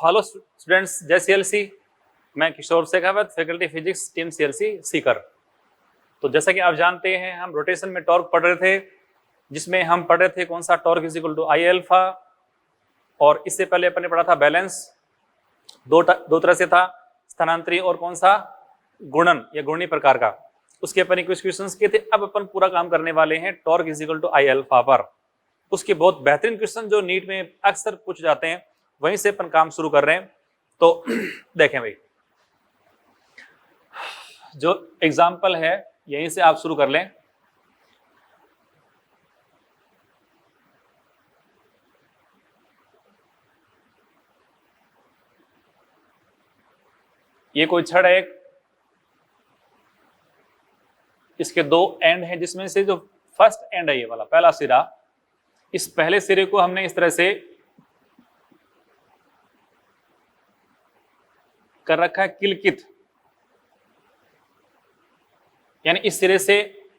Hello students, जय CLC. मैं Kishore Shekhawat, faculty physics, team CLC Sikar. तो जैसा कि आप जानते हैं, हम रोटेशन में टॉर्क पढ़ रहे थे, जिसमें हम पढ़ रहे थे कौन सा, torque is equal to I alpha. और इससे पहले अपन ने पढ़ा था बैलेंस, दो तरह से था, स्थानांतरी और कौन सा, गुणन या गुणनी प्रकार का। उसके अपन कुछ क्वेश्चंस किए थे। अब अपन पूरा काम करने वाले हैं torque is equal to I alpha पर। उसके बहुत बेहतरीन क्वेश्चन जो नीट में अक्सर पूछ जाते हैं, वहीं से अपन काम शुरू कर रहे हैं। तो देखें भाई, जो एग्जाम्पल है यहीं से आप शुरू कर लें। ये कोई छड़ है, इसके दो एंड हैं, जिसमें से जो फर्स्ट एंड है, ये वाला पहला सिरा, इस पहले सिरे को हमने इस तरह से कर रखा है किलकित, यानी इस सिरे से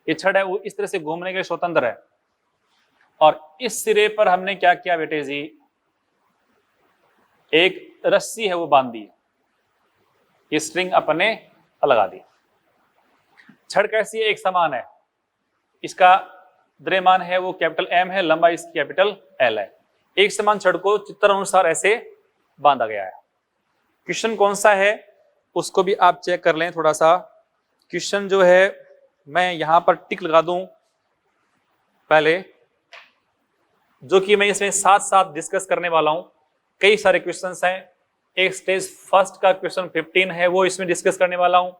ये छड़ है वो इस तरह से घूमने के लिए स्वतंत्र है। और इस सिरे पर हमने क्या किया बेटे जी, एक रस्सी है वो बांध दी, ये स्ट्रिंग अपने लगा दी। छड़ कैसी है, एक समान है, इसका द्रव्यमान है वो कैपिटल एम है, लंबाई इसकी कैपिटल एल है। एक समान छड़ को चित्र अनुसार ऐसे बांधा गया है। क्वेश्चन कौन सा है उसको भी आप चेक कर लें थोड़ा सा। क्वेश्चन जो है, मैं यहां पर टिक लगा दूं पहले, जो कि मैं इसमें साथ साथ डिस्कस करने वाला हूं। कई सारे क्वेश्चंस हैं। एक स्टेज फर्स्ट का क्वेश्चन 15 है, वो इसमें डिस्कस करने वाला हूं।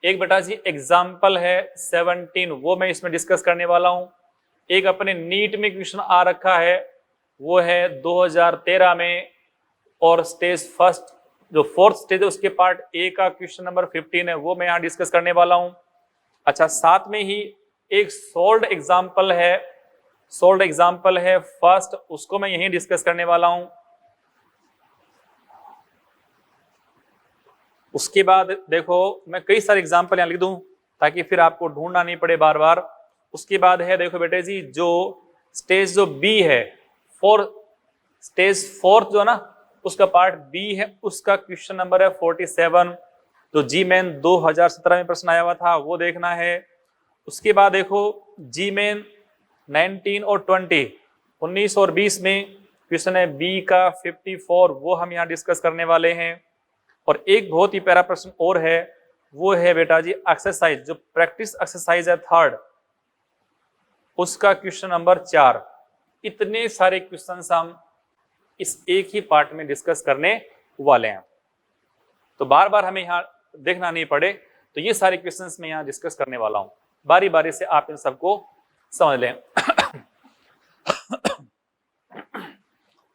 एक बेटा जी एग्जाम्पल है 17, वो मैं इसमें डिस्कस करने वाला हूं। एक अपने नीट में क्वेश्चन आ रखा है, वो है 2013 में, और स्टेज फर्स्ट जो फोर्थ स्टेज है उसके पार्ट ए का क्वेश्चन नंबर 15 है, वो मैं यहाँ डिस्कस करने वाला हूं। अच्छा, साथ में ही एक सोल्ड एग्जाम्पल है फर्स्ट, उसको मैं यहीं डिस्कस करने वाला हूं। उसके बाद देखो, मैं कई सारे एग्जाम्पल यहाँ लिख दूं ताकि फिर आपको ढूंढना नहीं पड़े बार बार। उसके बाद है, देखो बेटे जी, जो स्टेज जो बी है, स्टेज फोर्थ जो है ना, उसका पार्ट बी है, उसका क्वेश्चन नंबर है 47, जो जी मेन 2017 में प्रश्न आया हुआ था, वो देखना है। उसके बाद देखो जी मेन 19 और 20, 19 और 20 में क्वेश्चन है बी का 54, वो हम यहाँ डिस्कस करने वाले हैं। और एक बहुत ही प्यारा प्रश्न और है, वो है बेटा जी एक्सरसाइज, जो प्रैक्टिस एक्सरसाइज है थर्ड, उसका क्वेश्चन नंबर 4। इतने सारे क्वेश्चन हम इस एक ही पार्ट में डिस्कस करने वाले हैं, तो बार बार हमें यहाँ देखना नहीं पड़े, तो ये सारे क्वेश्चंस मैं यहाँ डिस्कस करने वाला हूं। बारी बारी से आप इन सबको समझ लें।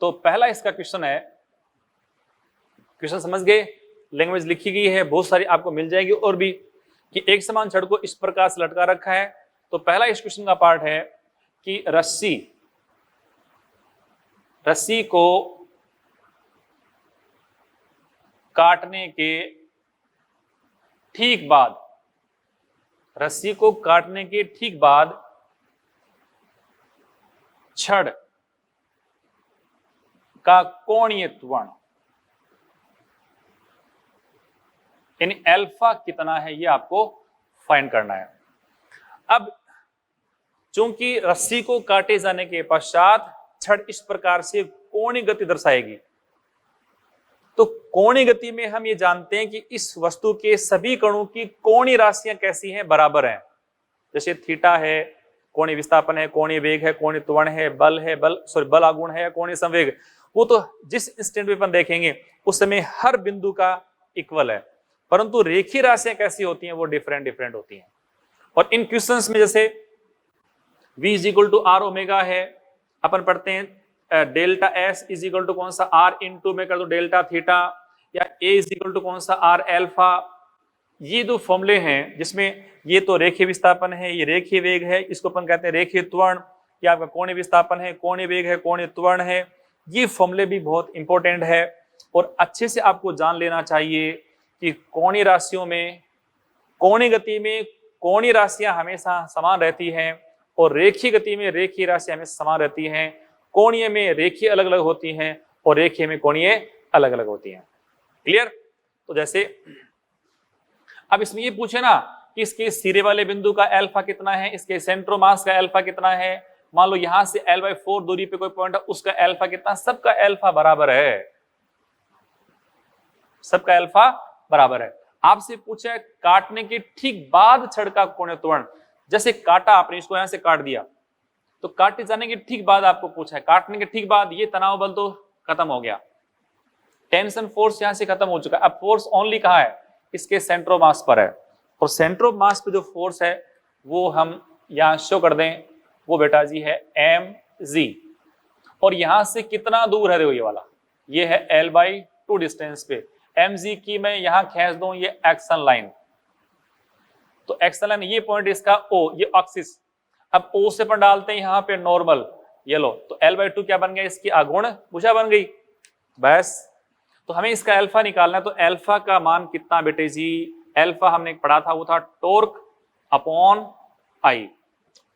तो पहला इसका क्वेश्चन है, क्वेश्चन समझ गए, लैंग्वेज लिखी गई है, बहुत सारी आपको मिल जाएगी और भी, कि एक समान छड़ को इस प्रकार से लटका रखा है। तो पहला इस क्वेश्चन का पार्ट है कि रस्सी को काटने के ठीक बाद छड़ का कोणीय त्वरण यानी अल्फा कितना है, ये आपको फाइंड करना है। अब चूंकि रस्सी को काटे जाने के पश्चात छड़ इस प्रकार से कोणीय गति दर्शाएगी, तो कोणीय गति में हम ये जानते हैं कि इस वस्तु के सभी कणों की कोणीय राशियां कैसी हैं, बराबर हैं। जैसे थीटा है, कोणीय विस्थापन है, कोणीय वेग है, कोणीय त्वरण है, बल आघूर्ण है, कोणीय संवेग, वो तो जिस इंस्टेंट में अपन देखेंगे उस समय हर बिंदु का इक्वल है। परंतु रेखीय राशियां कैसी होती हैं, वो डिफरेंट होती हैं। और इन क्वेश्चंस में जैसे v is equal to r omega है, अपन पढ़ते हैं delta S is equal to कौन सा, आर इंटू में कर दो डेल्टा थीटा, या ए इज इक्वल टू कौन सा, आर एल्फा। ये जो फॉर्मूले हैं, जिसमें ये तो रेखीय विस्थापन है, ये रेखीय वेग है, इसको अपन कहते हैं रेखीय त्वरण, या आपका कोणीय विस्थापन है, कोणीय वेग है, कोणीय त्वरण है। ये फॉर्मूले भी बहुत इंपॉर्टेंट है और अच्छे से आपको जान लेना चाहिए कि कोणीय राशियों में, कोणीय गति में कोणीय राशियां हमेशा समान रहती हैं और रेखीय गति में रेखीय राशियां हमेशा समान रहती हैं। कोणीय में रेखीय अलग अलग होती हैं और रेखीय में कोणीय अलग अलग होती हैं। क्लियर? तो जैसे अब इसमें ये पूछे ना कि इसके सिरे वाले बिंदु का अल्फा कितना है, इसके सेंट्रोमास का अल्फा कितना है, मान लो यहां से L/4 दूरी पे कोई पॉइंट है, उसका अल्फा कितना, सबका अल्फा बराबर है, सबका अल्फा बराबर है। आपसे पूछा है काटने के ठीक बाद छड़ का कोणीय त्वरण, जैसे काटा आपने, इसको यहां से काट दिया, तो काटे जाने के ठीक बाद आपको पूछा है, काटने के ठीक बाद ये तनाव बल तो खत्म हो गया, टेंशन फोर्स यहां से खत्म हो चुका है, अब फोर्स ओनली कहां है, इसके सेंट्रोमास पर है, और सेंट्रोमास पे जो फोर्स है वो हम यहां शो कर दें, वो बेटा जी है mg, और यहां से कितना दूर है, देखो ये वाला, ये है L/2 डिस्टेंस पे, mg की मैं यहां खींच दूं ये एक्शन लाइन, तो एक्शन लाइन ये पॉइंट इसका O, ये एक्सिस, अब O से अपन डालते हैं यहां पे नॉर्मल, ये लो, तो L/2 क्या बन गया, इसकी आघूर्ण भुजा बन गई, बस। तो हमें इसका अल्फा निकालना है, तो अल्फा का मान कितना बेटे जी, अल्फा हमने पढ़ा था वो था टॉर्क अपॉन आई।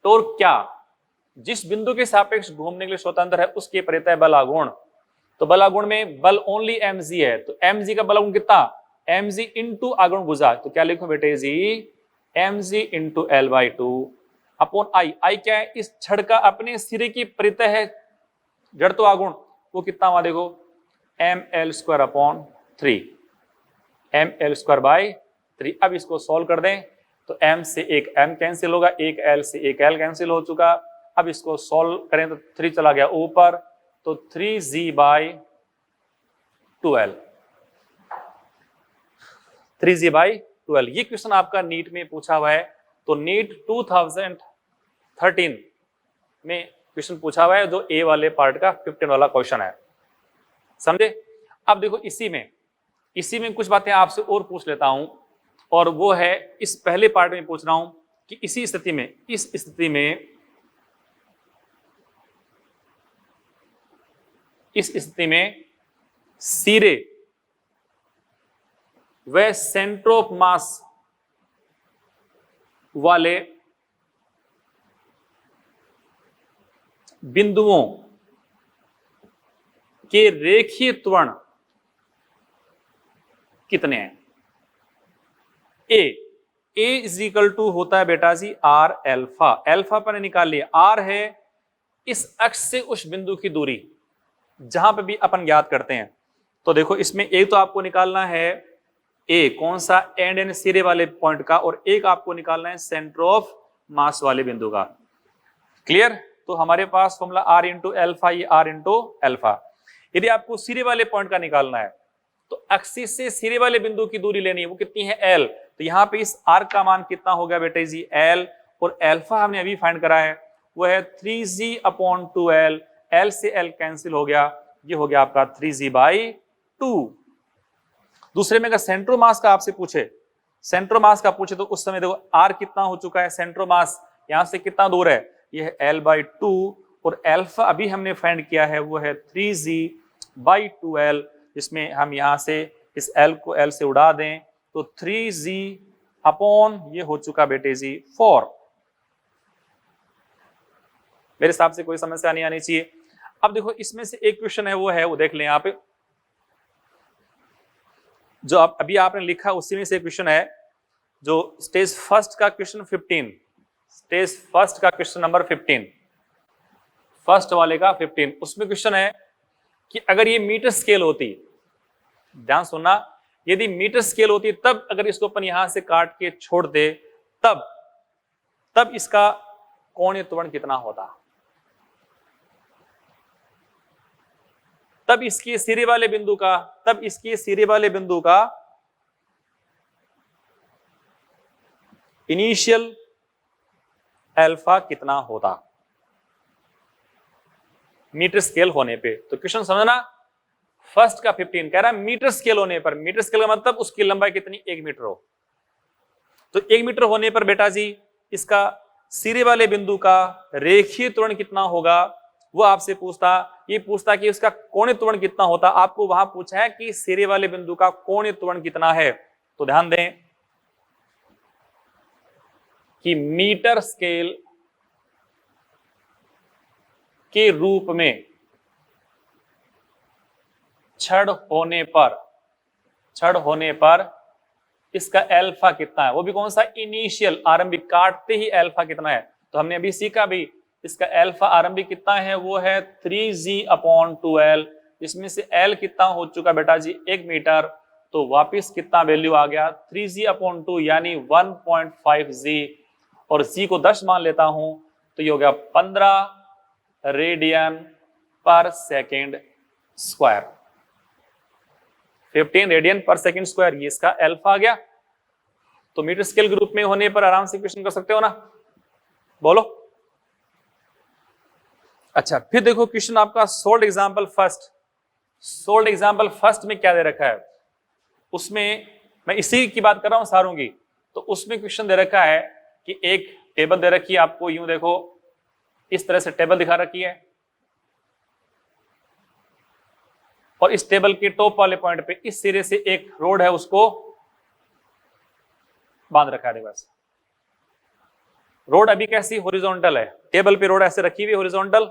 टॉर्क क्या, जिस बिंदु के सापेक्ष घूमने के लिए स्वतंत्र है उसके परितः बल आघूर्ण, तो बल आघूर्ण में बल ओनली mg है, तो mg का बल आघूर्ण कितना, mg इंटू आघूर्ण भुजा, तो क्या लिखो बेटे जी, mg into L/2 upon I. I क्या है, इस छड़ का अपने सिरे की परितः है जड़त्व आघूर्ण, वो कितना हुआ देखो, ml² अपॉन 3, ml²/3। अब इसको सॉल्व कर दें तो m से एक m कैंसिल होगा, एक l से एक l कैंसिल हो चुका, अब इसको सॉल्व करें तो 3 चला गया ऊपर, तो 3g/12, 3g/12। ये क्वेश्चन आपका नीट में पूछा हुआ है, तो नीट 2013 में क्वेश्चन पूछा हुआ है, जो ए वाले पार्ट का 15 वाला क्वेश्चन है, समझे। अब देखो इसी में कुछ बातें आपसे और पूछ लेता हूं, और वो है इस पहले पार्ट में पूछ रहा हूं कि इस स्थिति में सिरे व सेंटर ऑफ मास वाले बिंदुओं के रेखीय त्वरण कितने हैं। ए इज इक्वल टू होता है बेटा जी आर अल्फा, अल्फा पर निकाल लिया, आर है इस अक्ष से उस बिंदु की दूरी जहां पे भी अपन ज्ञात करते हैं, तो देखो इसमें एक तो आपको निकालना है ए कौन सा, एंड सिरे वाले पॉइंट का, और एक आपको निकालना है सेंटर ऑफ मास वाले बिंदु का। क्लियर? तो हमारे पास फॉर्मूला आर इंटू अल्फा, ये आर इंटू अल्फा। यदि आपको सिरे वाले पॉइंट का निकालना है तो एक्सिस से सिरे वाले बिंदु की दूरी लेनी है, वो कितनी है एल, तो यहां पे इस आर का मान कितना हो गया बेटे जी एल, और अल्फा हमने अभी फाइंड करा है वो है 3g/2l, एल से एल कैंसिल हो गया, ये हो गया आपका 3g/2। दूसरे में अगर सेंट्रोमास का आपसे पूछे, सेंट्रोमास का पूछे तो उस समय देखो आर कितना हो चुका है, सेंट्रोमास यहां से कितना दूर है, ये है L/2, और अल्फा अभी हमने फाइंड किया है वो है 3g/2l, जिसमें हम यहां से इस L को L से उड़ा दें तो 3g अपॉन ये हो चुका बेटे जी 4। मेरे हिसाब से कोई समस्या नहीं आनी चाहिए। अब देखो इसमें से एक क्वेश्चन है वो देख लें आप, जो आप अभी आपने लिखा उसी में से क्वेश्चन है, जो स्टेज फर्स्ट का क्वेश्चन 15, स्टेज फर्स्ट का क्वेश्चन नंबर 15, फर्स्ट वाले का 15, उसमें क्वेश्चन है कि अगर ये मीटर स्केल होती, ध्यान सुनना, यदि मीटर स्केल होती तब अगर इसको अपन यहां से काट के छोड़ दे तब इसका कोणीय त्वरण कितना होता, तब इसके सिरे वाले बिंदु का इनिशियल अल्फा कितना होता मीटर स्केल होने पे। तो क्वेश्चन समझना, फर्स्ट का 15 कह रहा है मीटर स्केल होने पर, मीटर स्केल का मतलब उसकी लंबाई कितनी, 1 मीटर हो, तो 1 मीटर होने पर बेटा जी इसका सिरे वाले बिंदु का रेखीय त्वरण कितना होगा, वो आपसे पूछता कि उसका कोणीय त्वरण कितना होता। आपको वहां पूछा है कि सिरे वाले बिंदु का कोणीय त्वरण कितना है, तो ध्यान दें कि मीटर स्केल के रूप में छड़ होने पर इसका अल्फा कितना है, वो भी कौन सा, इनिशियल आरंभिक, काटते ही अल्फा कितना है। तो हमने अभी सीखा भी इसका अल्फा आरंभिक कितना है, वो है 3g/2l, इसमें से l कितना हो चुका बेटा जी 1 मीटर, तो वापिस कितना वैल्यू आ गया 3g/2 यानी 1.5g, और g को 10 मान लेता हूं तो ये हो गया 15 रेडियन पर सेकेंड स्क्वायर, 15 रेडियन पर सेकेंड स्क्वायर, ये इसका अल्फा आ गया। तो मीटर स्केल ग्रुप में होने पर आराम से क्वेश्चन कर सकते हो ना, बोलो। अच्छा, फिर देखो क्वेश्चन आपका सोल्ड एग्जांपल फर्स्ट में क्या दे रखा है, उसमें मैं इसी की बात कर रहा हूं सारों की। तो उसमें क्वेश्चन दे रखा है कि एक टेबल दे रखी है आपको, यूं देखो इस तरह से टेबल दिखा रखी है, और इस टेबल के टॉप वाले पॉइंट पे इस सिरे से एक रोड है उसको बांध रखा है रिवर्स। रोड अभी कैसी, हॉरिजॉन्टल है, टेबल पे रोड ऐसे रखी हुई हॉरिजॉन्टल,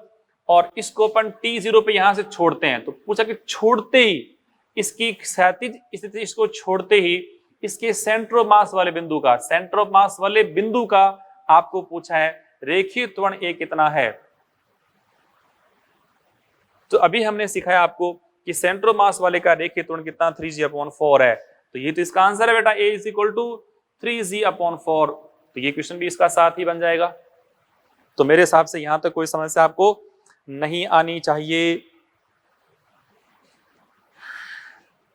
और इसको अपन T0 पे यहां से छोड़ते हैं। तो पूछा कि छोड़ते ही इसकी क्षैतिज स्थिति, इसको छोड़ते ही इसके सेंटर ऑफ मास वाले बिंदु का आपको पूछा है रेखीय त्वरण ए कितना है। तो अभी हमने सिखाया आपको कि सेंटर ऑफ मास वाले का रेखीय त्वरण कितना 3g/4 है। तो ये तो इसका आंसर है बेटा, a = 3g/4। तो ये क्वेश्चन भी इसका साथ ही बन जाएगा। तो मेरे हिसाब से यहां तक कोई समस्या आपको नहीं आनी चाहिए।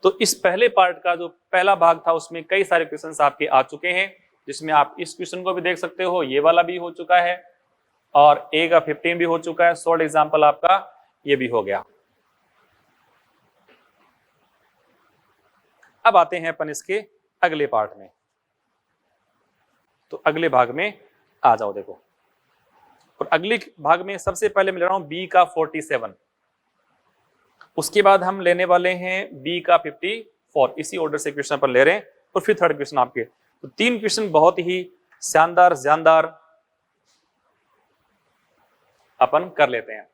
तो इस पहले पार्ट का जो पहला भाग था उसमें कई सारे क्वेश्चंस आपके आ चुके हैं, जिसमें आप इस क्वेश्चन को भी देख सकते हो, ये वाला भी हो चुका है, और ए का 15 भी हो चुका है, सॉल्ड एग्जांपल आपका ये भी हो गया। अब आते हैं अपन इसके अगले पार्ट में। तो अगले भाग में आ जाओ देखो, और अगले भाग में सबसे पहले मिल रहा हूं बी का 47, उसके बाद हम लेने वाले हैं बी का 54, इसी ऑर्डर से क्वेश्चन पर ले रहे हैं, और फिर थर्ड क्वेश्चन आपके। तो 3 क्वेश्चन बहुत ही शानदार अपन कर लेते हैं।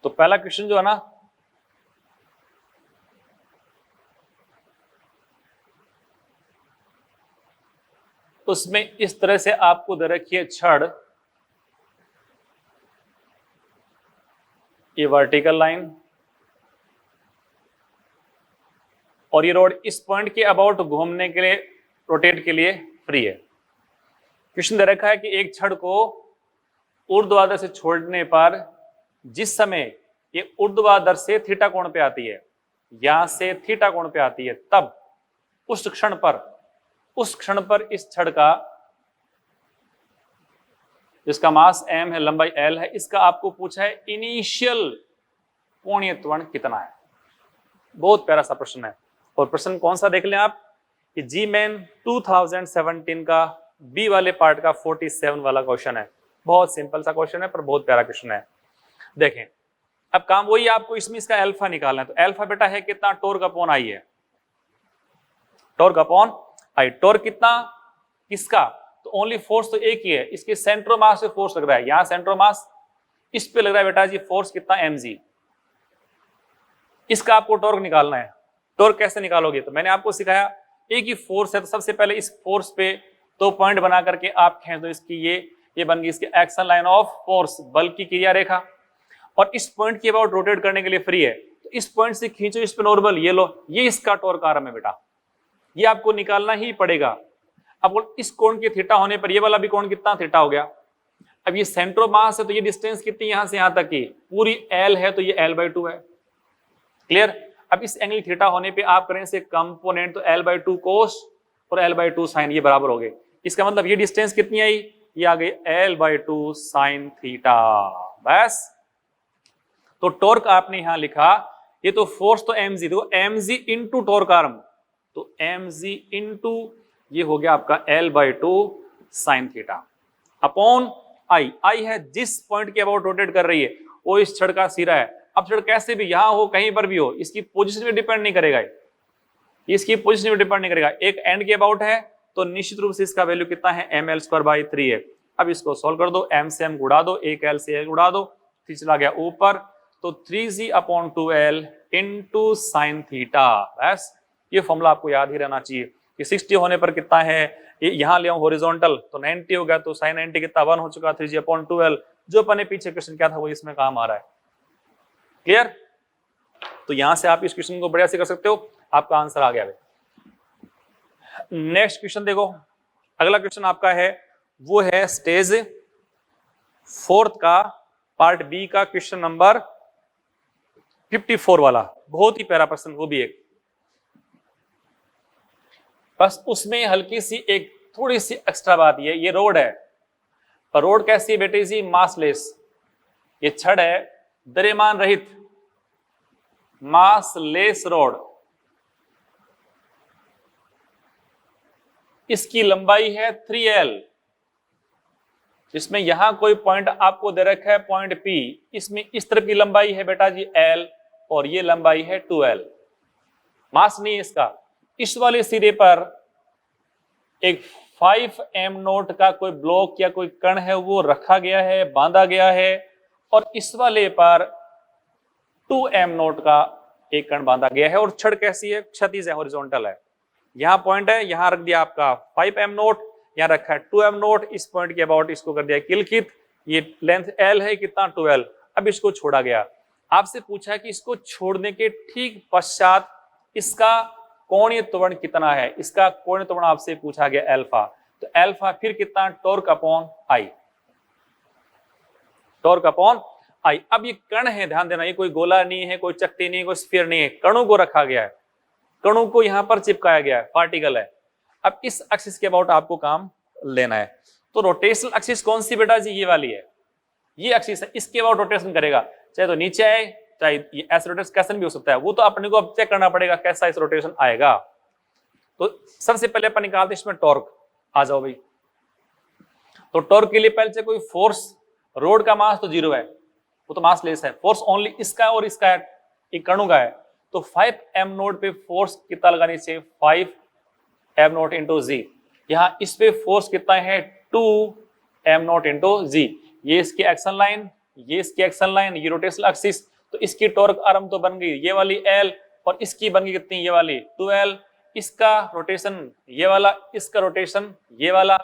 तो पहला क्वेश्चन जो है ना, उसमें इस तरह से आपको दे रखी है छड़, ये वर्टिकल लाइन, और ये रोड इस पॉइंट के अबाउट घूमने के लिए, रोटेट के लिए फ्री है। क्वेश्चन दे रखा है कि एक छड़ को ऊर्ध्वाधर से छोड़ने पर जिस समय ये ऊर्ध्वाधर से थीटा कोण पे आती है, यहां से थीटा कोण पे आती है, तब उस क्षण पर इस छड़ का, जिसका मास m है, लंबाई l है, इसका आपको पूछा है इनिशियल कोणीय त्वरण कितना है। बहुत प्यारा सा प्रश्न है। और प्रश्न कौन सा देख लें आप, कि GMAN 2017 का बी वाले पार्ट का 47 वाला क्वेश्चन है। बहुत सिंपल सा क्वेश्चन है पर बहुत प्यारा क्वेश्चन है। देखें, अब काम वही, आपको इसमें इसका अल्फा निकालना है। तो अल्फा बेटा है कितना, टॉर्क अपॉन आई है, टॉर्क अपॉन आई। टॉर्क कितना, किसका, तो ओनली फोर्स तो एक ही है, इसके सेंटर ऑफ मास से फोर्स लग रहा है, यहां सेंटर ऑफ मास इस पे लग रहा है बेटा जी, फोर्स कितना mg, इसका आपको टॉर्क निकालना है। टॉर्क कैसे निकालोगे, तो मैंने आपको सिखाया, एक ही फोर्स है तो सबसे पहले इस फोर्स पे तो पॉइंट बना करके आप खींच दो इसकी, ये बन गई इसकी एक्शन लाइन ऑफ फोर्स, बल की क्रिया रेखा, और इस पॉइंट के अबाउट रोटेट करने के लिए फ्री है। तो इस पॉइंट से खींचो इस पे नॉर्मल, ये लो, ये इसका टॉर्क आर्म है बेटा, ये आपको निकालना ही पड़ेगा। अब इस कोण के थीटा होने पर ये वाला भी कोण कितना, थीटा हो गया। अब ये सेंटर ऑफ मास है तो ये डिस्टेंस कितनी, यहां से यहां तक की पूरी l है, तो ये l/2 है। क्लियर। अब इस एंगल थीटा होने पे आप करें से कंपोनेंट, तो l/2 कोस और l/2 साइन, ये बराबर हो गए। इसका मतलब ये डिस्टेंस कितनी आई, ये आ गई L/2 साइन थीटा। बस, तो टॉर्क आपने यहां लिखा, ये तो फोर्स तो mg, देखो mg इंटू टॉर्क आर्म, तो mg इंटू ये हो गया आपका L/2 sin theta upon I. I है जिस पॉइंट के अबाउट रोटेट कर रही है, वो इस छड़ का सिरा है। अब छड़ कैसे भी यहां हो कहीं पर भी हो, इसकी पोजीशन पे डिपेंड नहीं करेगा, इसकी पोजीशन पे डिपेंड नहीं करेगा। एक एंड के अबाउट है तो निश्चित रूप से इसका वैल्यू कितना है, ml²/3 है। अब इसको सॉल्व कर दो, m से m उड़ा दो, एक l से l उड़ा दो, फिर चला गया ऊपर, तो 3g/2l इंटू साइन थीटा। बस, ये फॉर्मूला आपको याद ही रहना चाहिए कि 60 होने पर कितना है, ये यहां ले आऊं हॉरिजॉन्टल तो 90 हो गया, तो साइन 90 कितना 1 हो चुका, 3g/2l। जो अपने पीछे क्वेश्चन क्या था वो इसमें काम आ रहा है। क्लियर? तो यहां से आप इस क्वेश्चन को बढ़िया से कर सकते हो, आपका आंसर आ गया। नेक्स्ट क्वेश्चन देखो, अगला क्वेश्चन आपका है वो है स्टेज 4 का पार्ट बी का क्वेश्चन नंबर 54 वाला, बहुत ही प्यारा प्रश्न, वो भी एक, बस उसमें हल्की सी एक थोड़ी सी एक्स्ट्रा बात ये रोड है, पर रोड कैसी है बेटे जी, मासलेस। ये छड़ है द्रव्यमान रहित, मासलेस रोड। इसकी लंबाई है 3l, इसमें यहां कोई पॉइंट आपको दे रखा है पॉइंट P, इसमें इस तरफ की लंबाई है बेटा जी l और ये लंबाई है 2l। मास नहीं है इसका। इस वाले सिरे पर एक 5m नोट का कोई ब्लॉक या कोई कण है वो रखा गया है, बांधा गया है, और इस वाले पर 2m नोट का एक कण बांधा गया है। और छड़ कैसी है, क्षैतिज है, हॉरिजॉन्टल है। यहां पॉइंट है, यहां रख दिया आपका 5m नोट, यहां रखा है 2m नोट, इस पॉइंट के अबाउट इसको कर दिया किलकित, ये लेंथ l है कितना 2l। अब इसको छोड़ा गया, आपसे पूछा है कि इसको छोड़ने के ठीक पश्चात इसका कोणीय त्वरण कितना है, इसका कोणीय त्वरण आपसे पूछा गया अल्फा, तो अल्फा फिर कितना, torque upon I, torque upon I. अब ये कण है, ध्यान देना, ये कोई गोला नहीं है, कोई चक्ति नहीं है, कोई स्फीयर नहीं है, कणों को रखा गया है, कणों को यहां पर चिपकाया गया है, पार्टिकल है। अब इस एक्सिस के अबाउट आपको काम लेना है, तो रोटेशनल एक्सिस कौन सी बेटा जी, ये वाली है, ये एक्सिस है, इसके अबाउट रोटेशन करेगा, चाहे तो नीचे आए चाहे ये ऐसे रोटेशन कैसे भी हो सकता है, वो तो अपने को अब चेक करना पड़ेगा कैसा इस रोटेशन आएगा। तो सबसे पहले अपन निकालते हैं इसमें टॉर्क, आ जाओ भाई। तो टॉर्क के लिए पहले से कोई फोर्स, रोड का मास तो 0 है, वो तो मास लेस है, फोर्स ओनली इसका और इसका है, एक कणों का है, तो 5m नोट पे फोर्स कितना लगानी चाहिए, 5m नोट इंटू जी। यहां इस पे फोर्स कितना है, 2m नोट इंटू जी। ये इसकी एक्शन लाइन, ये इसकी एक्शन लाइन, ये रोटेशनल एक्सिस, तो इसकी टॉर्क आर्म तो बन गई ये वाली l, और इसकी बन गई कितनी, ये वाली 2l। इसका रोटेशन ये वाला, इसका रोटेशन ये वाला,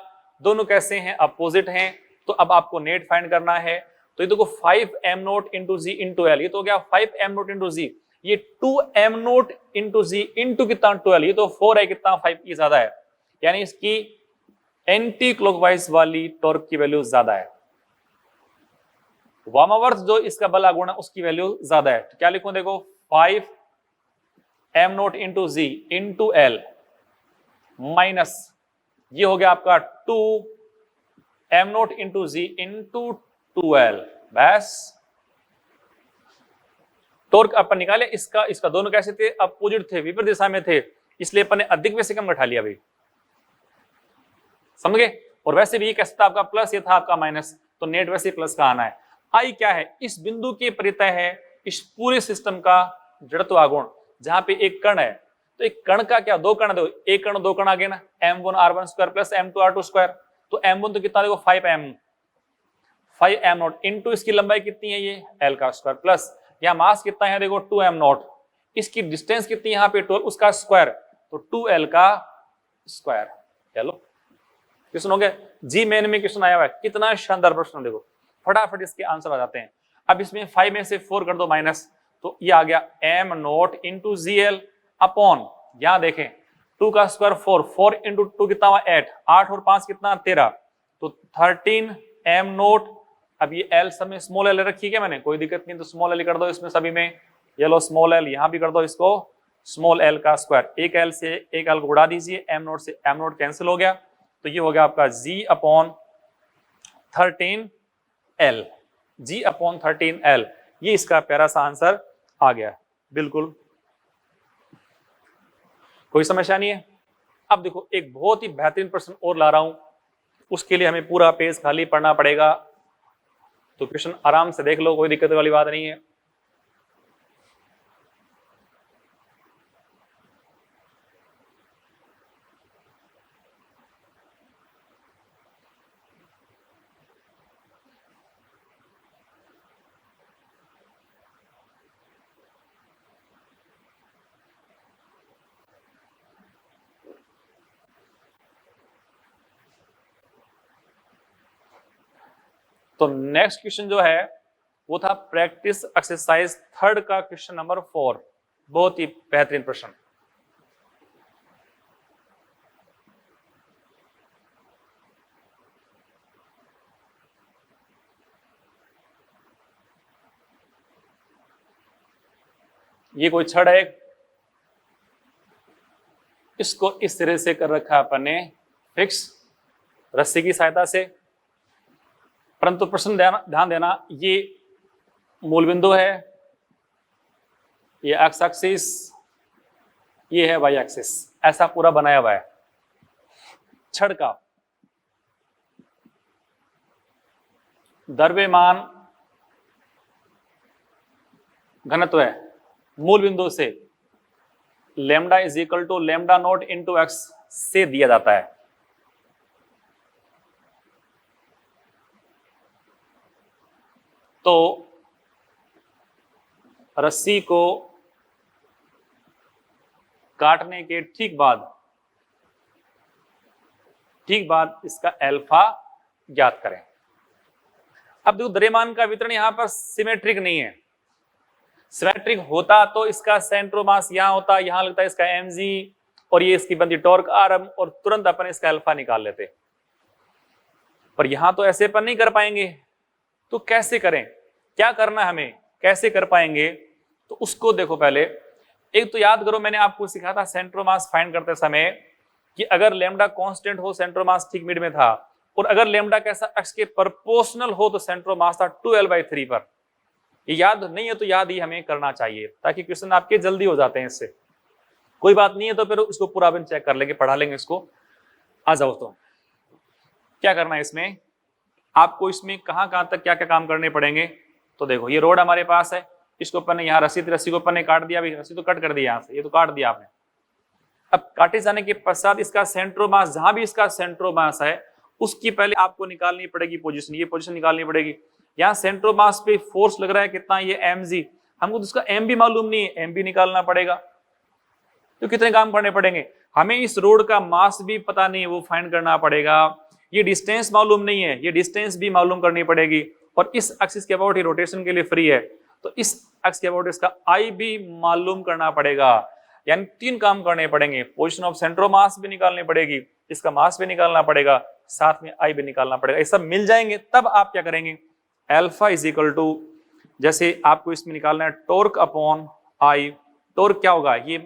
दोनों कैसे हैं, अपोजिट हैं। तो अब आपको नेट फाइंड करना है, तो ये देखो 5m नोट इंटू जी इंटू l, ये तो हो गया 5m नोट इंटू जी, ये 2m नोट इंटू जी इंटू कितना 12, ये तो 4 है, कितना 5 ये ज्यादा है, यानी इसकी एंटी क्लॉकवाइज वाली टॉर्क की वैल्यू ज्यादा है, वामावर्त जो इसका बल आगुण है उसकी वैल्यू ज्यादा है। तो क्या लिखूं, देखो 5m नोट इंटू जी इंटू l माइनस ये हो गया आपका 2m नोट इंटू जी इंटू 2l। बस, टॉर्क अपन निकाले, इसका इसका दोनों कैसे थे, अपोजिट थे, विपरीत दिशा में थे, इसलिए अपन ने अधिक में से कम घटा लिया भाई, समझ गए। और वैसे भी ये कैसे था आपका प्लस, ये था आपका माइनस, तो नेट वैसे प्लस का आना है। आई क्या है, इस बिंदु के परितः है इस पूरे सिस्टम का जड़त्व आघूर्ण, जहां पे एक कण है, तो एक कण का क्या, दो कण दो, एक कण दो कण आ गए ना, m1r1² प्लस m2r2², तो m1 तो कितना देखो 5m नोट इंटू इसकी लंबाई कितनी है, ये l का स्क्वायर, प्लस यहाँ मास कितना है देखो 2m नोट, इसकी डिस्टेंस कितनी यहाँ पे 12, उसका स्क्वायर, तो 2l का स्क्वायर। चलो क्वेश्चन हो गया जी, मेन में क्वेश्चन आया हुआ है, कितना शानदार प्रश्न, देखो फटाफट इसके आंसर आ जाते हैं। अब इसमें 5 में से 4 कर दो माइनस, तो ये आ गया m note into GL upon, यहां देखें 2 का स्क्वायर 4, 4 इंटू 2 कितना हुआ 8, 8 और 5 कितना 13, तो 13m नोट। अब ये l सब में स्मॉल l रखी है मैंने, कोई दिक्कत नहीं, तो स्मॉल l कर दो इसमें सभी में, ये लो स्मॉल l, यहां भी कर दो इसको स्मॉल l का स्क्वायर, एक l से एक l को उड़ा दीजिए, m नोट से m नोट कैंसिल हो गया, तो ये हो गया आपका G/13L, G/13L, ये इसका प्यारा सा आंसर आ गया। बिल्कुल कोई समस्या नहीं है। अब देखो एक बहुत ही बेहतरीन प्रश्न और ला रहा हूं, उसके लिए हमें पूरा पेज खाली पढ़ना पड़ेगा, तो क्वेश्चन आराम से देख लो, कोई दिक्कत वाली बात नहीं है। तो नेक्स्ट क्वेश्चन जो है वो था प्रैक्टिस एक्सरसाइज 3 का क्वेश्चन नंबर 4, बहुत ही बेहतरीन प्रश्न। ये कोई छड़ है, इसको इस तरह से कर रखा है अपन ने फिक्स रस्सी की सहायता से, परंतु प्रश्न ध्यान देना, ये मूल बिंदु है, ये एक्स एक्सिस, ये है वाई एक्सिस, ऐसा पूरा बनाया हुआ है। छड़ का द्रव्यमान घनत्व है मूल बिंदु से lambda is equal to lambda naught into x से दिया जाता है। तो रस्सी को काटने के ठीक बाद इसका अल्फा ज्ञात करें। अब देखो द्रव्यमान का वितरण यहां पर सिमेट्रिक नहीं है, सिमेट्रिक होता तो इसका सेंट्रोमास यहां होता, यहां लगता है इसका mg और ये इसकी बनती टॉर्क rm और तुरंत अपन इसका अल्फा निकाल लेते, पर यहां तो ऐसे पर नहीं कर पाएंगे। तो कैसे करें, क्या करना है हमें, कैसे कर पाएंगे, तो उसको देखो पहले एक तो याद करो, मैंने आपको सिखाया था सेंट्रोमास फाइंड करते समय कि अगर लैम्डा कांस्टेंट हो सेंट्रोमास ठीक मिड में था, और अगर लैम्डा कैसा एक्स के प्रोपोर्शनल हो तो सेंट्रोमास था 2l/3 पर। ये याद नहीं है तो याद ही हमें करना चाहिए, ताकि क्वेश्चन आपके जल्दी हो जाते हैं इससे। कोई बात नहीं है तो फिर उसको पूरा अपन चेक कर लेंगे, पढ़ा लेंगे इसको। आ जाओ, तो क्या करना है इसमें आपको, इसमें कहां तक क्या क्या काम करने पड़ेंगे। तो देखो ये रोड हमारे पास है, इसको अपन ने यहाँ रस्सी को अपन ने काट दिया, अभी रस्सी तो कट कर दी यहाँ से, ये तो काट दिया आपने। अब काटे जाने के पश्चात इसका सेंट्रोमास, जहां भी इसका सेंट्रोमास है उसकी पहले आपको निकालनी पड़ेगी पोजीशन, ये पोजीशन निकालनी पड़ेगी। यहाँ सेंट्रोमास पे फोर्स लग रहा है कितना, ये mg, हमको तो इसका m भी मालूम नहीं है, m भी निकालना पड़ेगा। तो कितने काम करने पड़ेंगे हमें, इस रोड का मास भी पता नहीं है, वो फाइंड करना पड़ेगा। ये डिस्टेंस मालूम नहीं है, ये डिस्टेंस भी मालूम करनी पड़ेगी, और इस एक्सिस के अबाउट ये रोटेशन के लिए फ्री है, तो इस एक्स के अबाउट इसका आई भी मालूम करना पड़ेगा। यानी 3 काम करने पड़ेंगे, पोजीशन ऑफ सेंट्रोमास भी निकालनी पड़ेगी, इसका मास भी निकालना पड़ेगा, साथ में आई भी निकालना पड़ेगा। ये सब मिल जाएंगे तब आप क्या करेंगे, अल्फा इज इक्वल टू, जैसे आपको इसमें निकालना है टॉर्क अपॉन आई। टॉर्क क्या होगा, ये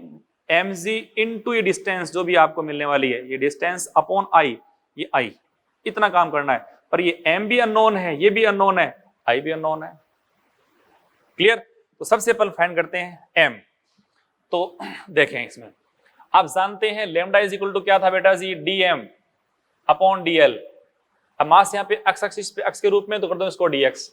mg इनटू ये डिस्टेंस जो भी आपको मिलने वाली है, ये डिस्टेंस अपॉन आई, ये आई, इतना काम करना है। पर ये m भी अननोन है, ये भी अननोन है, आई भी अननोन है। क्लियर। तो सबसे पहले फाइंड करते हैं m। तो देखें इसमें आप जानते हैं लैम्डा इज इक्वल टू क्या था बेटा जी, dm अपॉन dl। अब मास यहाँ पे x एक्सिस पे x के रूप में, तो कर दो इसको dx।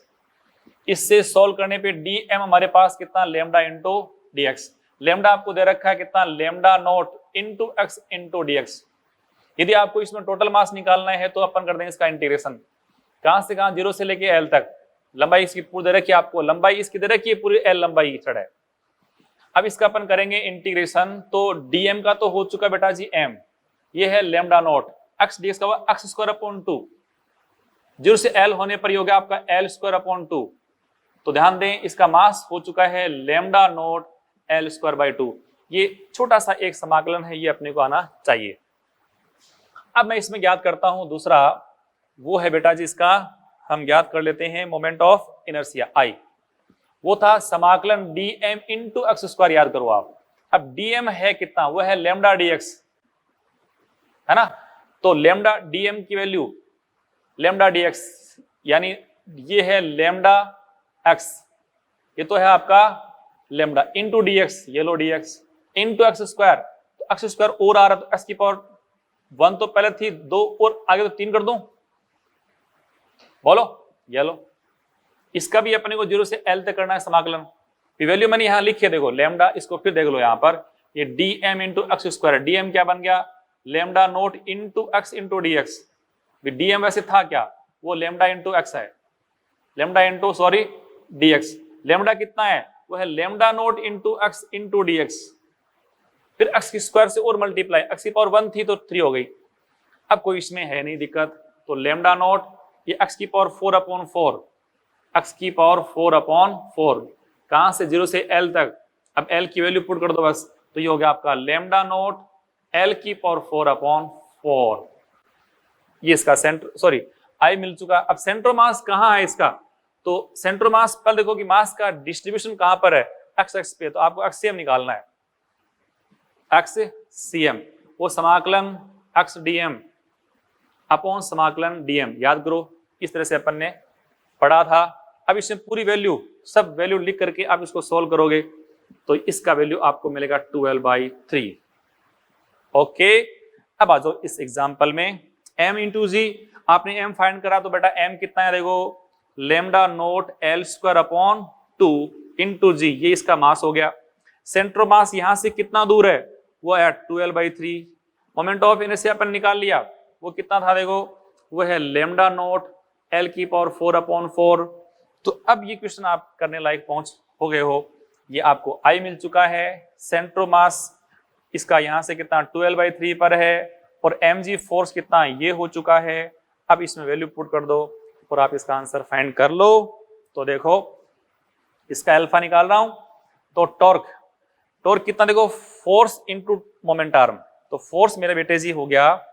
इससे सॉल्व करने पे dm हमारे पास कितना, लैम्डा इंटू dx। लैम्डा आपको दे रखा है कितना, lambda naught into x into dx। यदि आपको इसमें टोटल मास निकालना है तो अपन कर देंगे इसका इंटीग्रेशन, कहां से कहां, 0 से लेके l तक। लंबाई इसकी पूरी दे रखी है आपको, लंबाई इसकी दे रखी है पूरी l लंबाई की छड़ है। अब इसका अपन करेंगे इंटीग्रेशन, तो dm का तो हो चुका बेटा जी m, ये है लैम्डा नॉट, x dx का हुआ x स्क्वायर अपॉन 2, 0 से l होने पर ही हो गया आपका l स्क्वायर अपॉन 2। तो ध्यान दें इसका मास हो चुका है lambda naught l square by 2। ये छोटा सा एक समाकलन है, ये अपने को आना चाहिए। अब मैं इसमें ज्ञात करता हूं दूसरा, वो है बेटा जी इसका हम ज्ञात कर लेते हैं मोमेंट ऑफ इनर्शिया I। वो था समाकलन dm इंटू एक्स स्क्वायर, याद करो आप। अब dm है कितना, वो है लैम्डा dx, है ना। तो लेमडा डीएम की वैल्यू लेमडा डीएक्स, यानी ये है लेमडा एक्स, ये तो है आपका लेमडा इंटू डीएक्स, ये लो डीएक्स इंटू एक्स स्क्वायर, तो एक्स स्क्वायर और आ रहा तो एक्स की पावर 1 तो पहले थी, 2 और आगे तो 3 कर दूं, बोलो ये लो। इसका भी अपने को 0 से L तक करना है समाकलन। वैल्यू मैंने यहां लिखी है, देखो लेमडा, इसको फिर देख लो यहां पर, ये dm into x square, dm क्या बन गया lambda naught into x into dx. Dm वैसे था क्या, वो लेमडा इंटू एक्स है, lambda into sorry dx. Lambda कितना है, वो है lambda naught into x into dx, फिर एक्स की स्क्वायर से और मल्टीप्लाई, एक्स की पावर 1 थी तो 3 हो गई। अब कोई इसमें है नहीं दिक्कत, तो लेमडा नोट ये एक्स की पावर 4/4, एक्स की पावर 4/4, कहां से 0 से L तक, अब L की वैल्यू पुट कर दो बस, तो ये हो गया आपका लेमडा नोट L की पावर 4/4। ये इसका सेंटर सॉरी आई मिल चुका। अब सेंट्रोमास कहाँ है इसका, तो सेंट्रोमास पर देखो कि मास का डिस्ट्रीब्यूशन कहां पर है, एक्स एक्स पे, तो आपको एक्ससीएम निकालना है, एक्ससीएम, वो समाकलन एक्स डीएम अपॉन समाकलन डीएम, याद करो इस तरह से अपन ने पढ़ा था। अब इसमें पूरी वैल्यू सब वैल्यू लिख करके आप इसको सोल्व करोगे तो इसका वैल्यू आपको मिलेगा 12/3। ओके, अब आ जाओ इस एग्जांपल में m इंटू जी, आपने m फाइंड करा तो बेटा m कितना है, देखो lambda naught L square upon 2 into g, ये इसका मास हो गया। सेंट्रोमास यहां से कितना दूर है, वो है 12/3। मोमेंट ऑफ इनर्शिया अपन निकाल लिया, वो कितना था, देखो वो है लेमडा नोट L की पावर 4/4। तो अब ये क्वेश्चन आप करने लायक पहुंच हो गए हो, ये आपको आई मिल चुका है। सेंट्रोमास इसका यहां से कितना 12/3 पर है, और mg फोर्स कितना ये हो चुका है। अब इसमें वैल्यू पुट कर दो और आप इसका आंसर फाइंड कर लो। तो देखो इसका अल्फा निकाल रहा हूं, तो टॉर्क, टॉर्क कितना, देखो फोर्स इंटू मोमेंट आर्म, तो फोर्स मेरे बेटे जी हो गया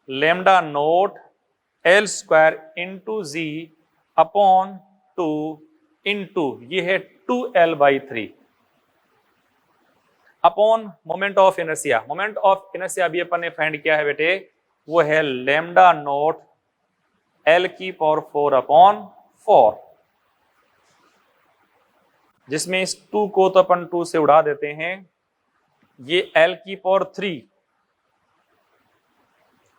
lambda naught L square into g upon 2 into ये है 2L/3 upon moment of inertia. Moment of inertia अभी अपन ने फाइंड किया है बेटे, वो है लेमडा नोट L की पावर 4/4, जिसमें इस 2 को तो अपन 2 से उड़ा देते हैं, ये L की पावर 3,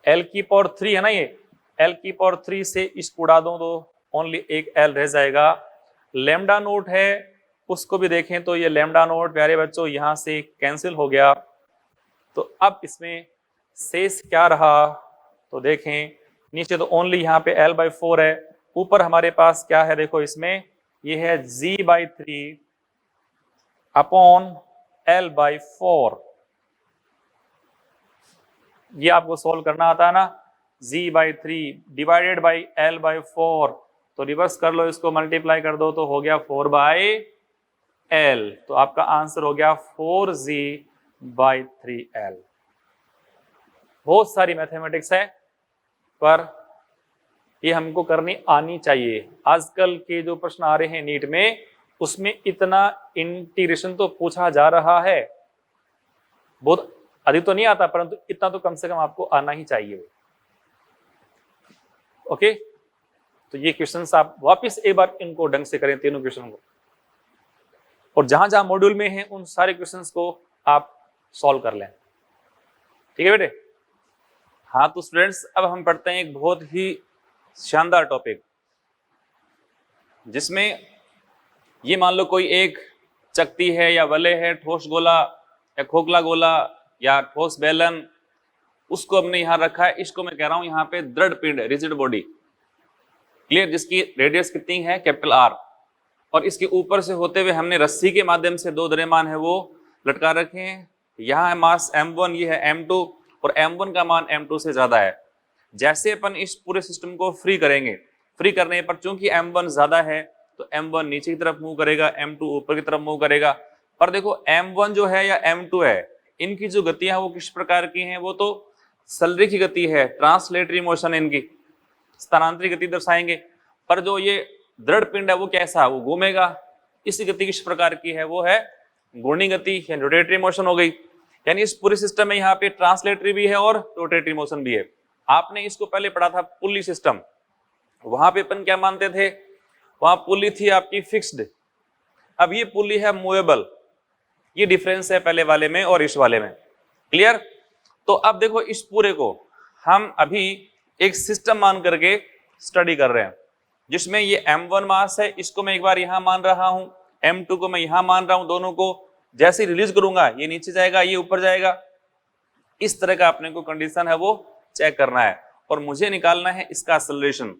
L की पावर 3 है ना, ये L की पावर 3 से इसको उड़ा दो तो ओनली एक L रह जाएगा। लेमडा नोट है उसको भी देखें तो ये लेमडा नोट प्यारे बच्चों यहां से कैंसिल हो गया, तो अब इसमें शेष क्या रहा, तो देखें नीचे तो ओनली यहाँ पे L/4 है, ऊपर हमारे पास क्या है, देखो इसमें ये है G/3 अपॉन L/4। ये आपको सोल्व करना आता है ना, G/3 डिवाइडेड बाई L/4, तो रिवर्स कर लो, इसको मल्टीप्लाई कर दो तो हो गया 4/L, तो आपका आंसर हो गया 4G/3L। बहुत सारी मैथमेटिक्स है पर ये हमको करनी आनी चाहिए। आजकल के जो प्रश्न आ रहे हैं नीट में, उसमें इतना इंटीग्रेशन तो पूछा जा रहा है, बहुत अधिक तो नहीं आता परंतु इतना तो कम से कम आपको आना ही चाहिए। ओके, तो ये क्वेश्चंस आप वापस एक बार इनको ढंग से करें, तीनों क्वेश्चन को, और जहां जहां मॉड्यूल में हैं उन सारे क्वेश्चंस को आप सॉल्व कर लें। ठीक है बेटे। हाँ तो स्टूडेंट्स, अब हम पढ़ते हैं एक बहुत ही शानदार टॉपिक, जिसमें ये मान लो कोई एक चकती है या वलय है, ठोस गोला या खोखला गोला या ठोस बेलन, उसको हमने यहां रखा है। इसको मैं कह रहा हूं यहाँ पे दृढ़ पिंड, रिजिड बॉडी, क्लियर, जिसकी रेडियस कितनी है कैपिटल R, और इसके ऊपर से होते हुए हमने रस्सी के माध्यम से 2 द्रव्यमान है वो लटका रखे हैं। यहाँ है मास m1, ये है m2, और m1 का मान m2 से ज्यादा है। जैसे अपन इस पूरे सिस्टम को फ्री करेंगे, फ्री करने पर चूंकि m1 ज्यादा है तो m1 नीचे की तरफ मूव करेगा, m2 ऊपर की तरफ मूव करेगा। पर देखो m1 जो है या m2 है, इनकी जो गतियां वो किस प्रकार की हैं, वो तो सलरेखी गति है, ट्रांसलेटरी मोशन, इनकी स्थानांतरित गति दर्शाएंगे। पर जो ये दृढ़ पिंड है वो कैसा, वो घूमेगा। इसी गति किस प्रकार की है, वो है घूर्णी गति या रोटेटरी मोशन हो गई। यानी इस पूरे सिस्टम में यहाँ पे ट्रांसलेटरी भी है और रोटेटरी मोशन भी है। आपने इसको पहले पढ़ा था पुली सिस्टम, वहां पे अपन क्या मानते थे, वहां पुली थी आपकी फिक्स्ड, अब ये पुली है मूवेबल। ये डिफरेंस है पहले वाले में और इस वाले में, क्लियर। तो अब देखो इस पूरे को हम अभी एक सिस्टम मान करके स्टडी कर रहे हैं, जिसमें ये m1 मास है, इसको मैं एक बार यहां मान रहा हूं, m2 को मैं यहां मान रहा हूं, दोनों को जैसे रिलीज करूंगा ये नीचे जाएगा, ये ऊपर जाएगा। इस तरह का अपने को कंडीशन है वो चेक करना है और मुझे निकालना है इसका एक्सेलरेशन।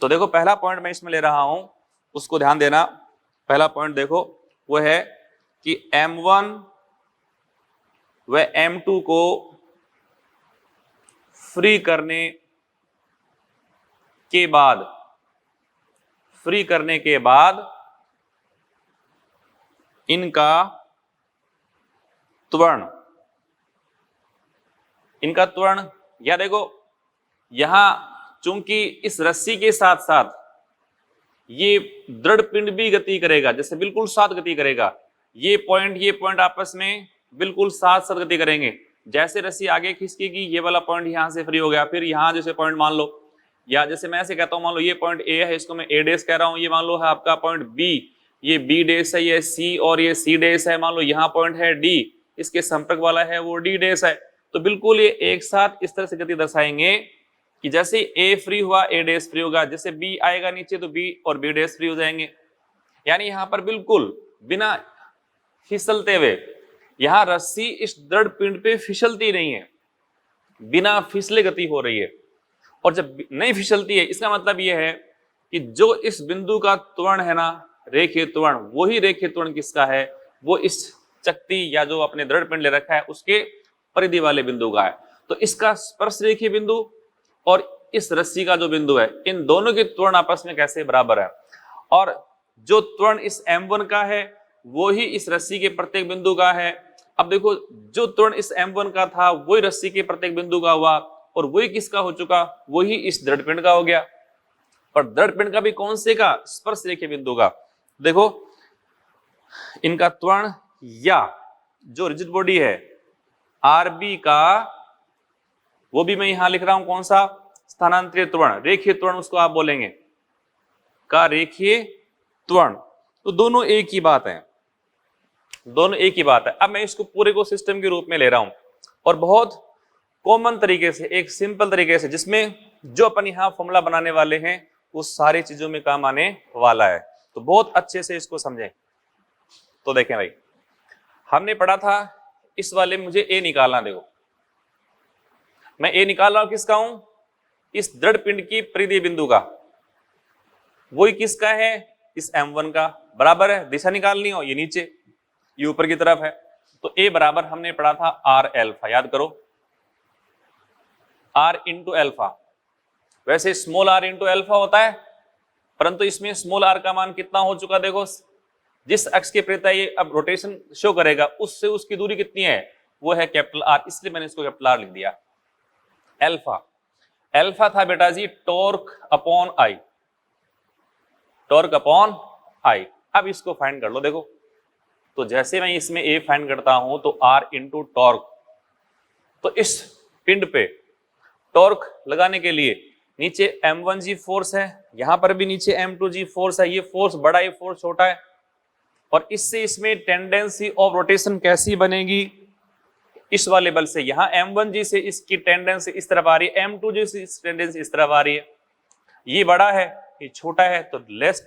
तो देखो पहला पॉइंट मैं इसमें ले रहा हूं, उसको ध्यान देना। पहला पॉइंट देखो वो है कि m1 व m2 को फ्री करने के बाद इनका त्वरण या देखो यहां चूंकि इस रस्सी के साथ साथ ये दृढ़ पिंड भी गति करेगा, जैसे बिल्कुल साथ गति करेगा, ये पॉइंट आपस में बिल्कुल साथ साथ गति करेंगे। जैसे रस्सी आगे खिसकेगी ये वाला पॉइंट यहां से फ्री हो गया, फिर यहां जैसे पॉइंट मान लो, या जैसे मैं ऐसे कहता हूं, मान लो ये पॉइंट ए है, इसको मैं ए डेस कह रहा हूं, ये मान लो है आपका पॉइंट बी, ये बी डेस है, ये सी और ये सी डेस है, मान लो यहाँ पॉइंट है डी, इसके संपर्क वाला है वो डी डेस है। तो बिल्कुल ये एक साथ इस तरह से गति दर्शाएंगे कि जैसे ए फ्री हुआ ए डेस फ्री होगा, जैसे बी आएगा नीचे तो बी और बी डेस फ्री हो जाएंगे। यानी यहां पर बिल्कुल बिना फिसलते हुए, यहां रस्सी इस दृढ़ पिंड पे फिसलती नहीं है, बिना फिसले गति हो रही है। और जब नहीं फिसलती है इसका मतलब यह है कि जो इस बिंदु का त्वरण है ना, रेखीय त्वरण, वही रेखीय त्वरण किसका है, वो इस चकती या जो अपने दृढ़ पिंड ले रखा है उसके परिधि वाले बिंदु का है। तो इसका स्पर्श रेखीय बिंदु और इस रस्सी का जो बिंदु है, इन दोनों के त्वरण आपस में कैसे बराबर है, और जो त्वरण इस m1 का है वो ही इस रस्सी के प्रत्येक बिंदु का है। अब देखो जो त्वरण इस m1 का था वही रस्सी के प्रत्येक बिंदु का हुआ, और वही किसका हो चुका, वही इस दृढ़ पिंड का हो गया। और दृढ़ पिंड का भी कौन से का, स्पर्श रेखीय बिंदु का। देखो इनका त्वरण या जो रिजिड बॉडी है आरबी का, वो भी मैं यहां लिख रहा हूं कौन सा, स्थानांतरित त्वरण, रेखीय त्वरण उसको आप बोलेंगे का रेखीय त्वरण। तो दोनों एक ही बात है, दोनों एक ही बात है। अब मैं इसको पूरे को सिस्टम के रूप में ले रहा हूं और बहुत कॉमन तरीके से, एक सिंपल तरीके से, जिसमें जो अपन यहां फॉर्मूला बनाने वाले हैं वो सारी चीजों में काम आने वाला है। तो बहुत अच्छे से इसको समझें। तो देखें भाई, हमने पढ़ा था इस वाले में मुझे ए निकालना, देखो मैं ए निकाल रहा हूं किसका हूं, इस दृढ़ पिंड की परिधीय बिंदु का, वही किसका है, इस m1 का, बराबर है। दिशा निकालनी हो ये नीचे, ये ऊपर की तरफ है। तो ए बराबर हमने पढ़ा था आर एल्फा, याद करो आर इंटू एल्फा। वैसे स्मॉल आर इंटू एल्फा होता है, परंतु इसमें स्मॉल आर का मान कितना हो चुका, देखो जिस अक्ष के प्रति ये अब रोटेशन शो करेगा उससे उसकी दूरी कितनी है, वो है कैपिटल आर, इसलिए मैंने इसको कैपिटल आर लिख दिया। एल्फा, एल्फा था बेटा जी torque upon I, torque upon I. अब इसको फाइंड कर लो। देखो तो जैसे मैं इसमें ए फाइंड करता हूं तो आर इंटू टॉर्क, तो इस पिंड पे टॉर्क लगाने के लिए नीचे m1g फोर्स है, यहां पर भी नीचे m2g फोर्स है, ये फोर्स बड़ा है फोर्स छोटा है, और इससे इसमें टेंडेंसी ऑफ रोटेशन कैसी बनेगी, इस वाले बल से, यहां m1g से इसकी टेंडेंसी इस तरफ आ रही है, m2g से इस टेंडेंसी इस तरफ आ रही है, ये बड़ा है ये छोटा है, तो लेस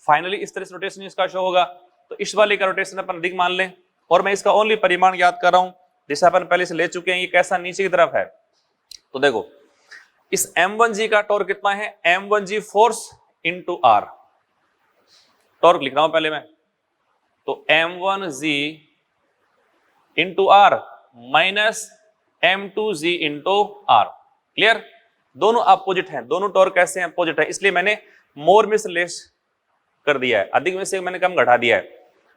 फाइनली इस तरह से रोटेशन इसका शो होगा। तो इस वाले का रोटेशन अपन अधिक मान लें, और मैं इसका ओनली परिमाण याद कर रहा हूं, जैसे अपन पहले से ले चुके हैं, ये कैसा नीचे की तरफ है। तो देखो इस m1g का टॉर्क कितना है, m1g force into are, torque लिख रहा हूं पहले मैं, तो m1g into r minus m2g into r. Clear, दोनों अपोजिट हैं, दोनों टॉर्क कैसे हैं, अपोजिट है, इसलिए मैंने मोर में से लेस कर दिया है, अधिक में से मैंने कम घटा दिया है,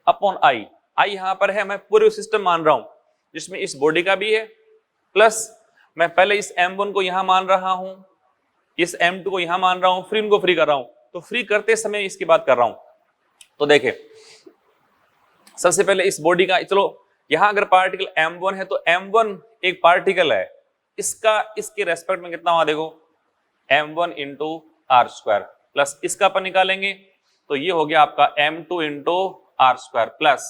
अपॉन आई। आई यहां पर है, मैं पूरे सिस्टम मान रहा हूं जिसमें इस बॉडी का भी है, प्लस मैं पहले इस m1 को यहां मान रहा हूं, इस m2 को यहां मान रहा हूं, फिर इनको फ्री कर रहा हूं। तो फ्री करते समय इसकी बात कर रहा हूं। तो देखें सबसे पहले इस बॉडी का, चलो यहां अगर पार्टिकल m1 है तो m1 एक पार्टिकल है, इसका इसके रेस्पेक्ट में कितना हुआ देखो, m1 into r square plus इसका अपन निकालेंगे तो ये हो गया आपका m2 into r square plus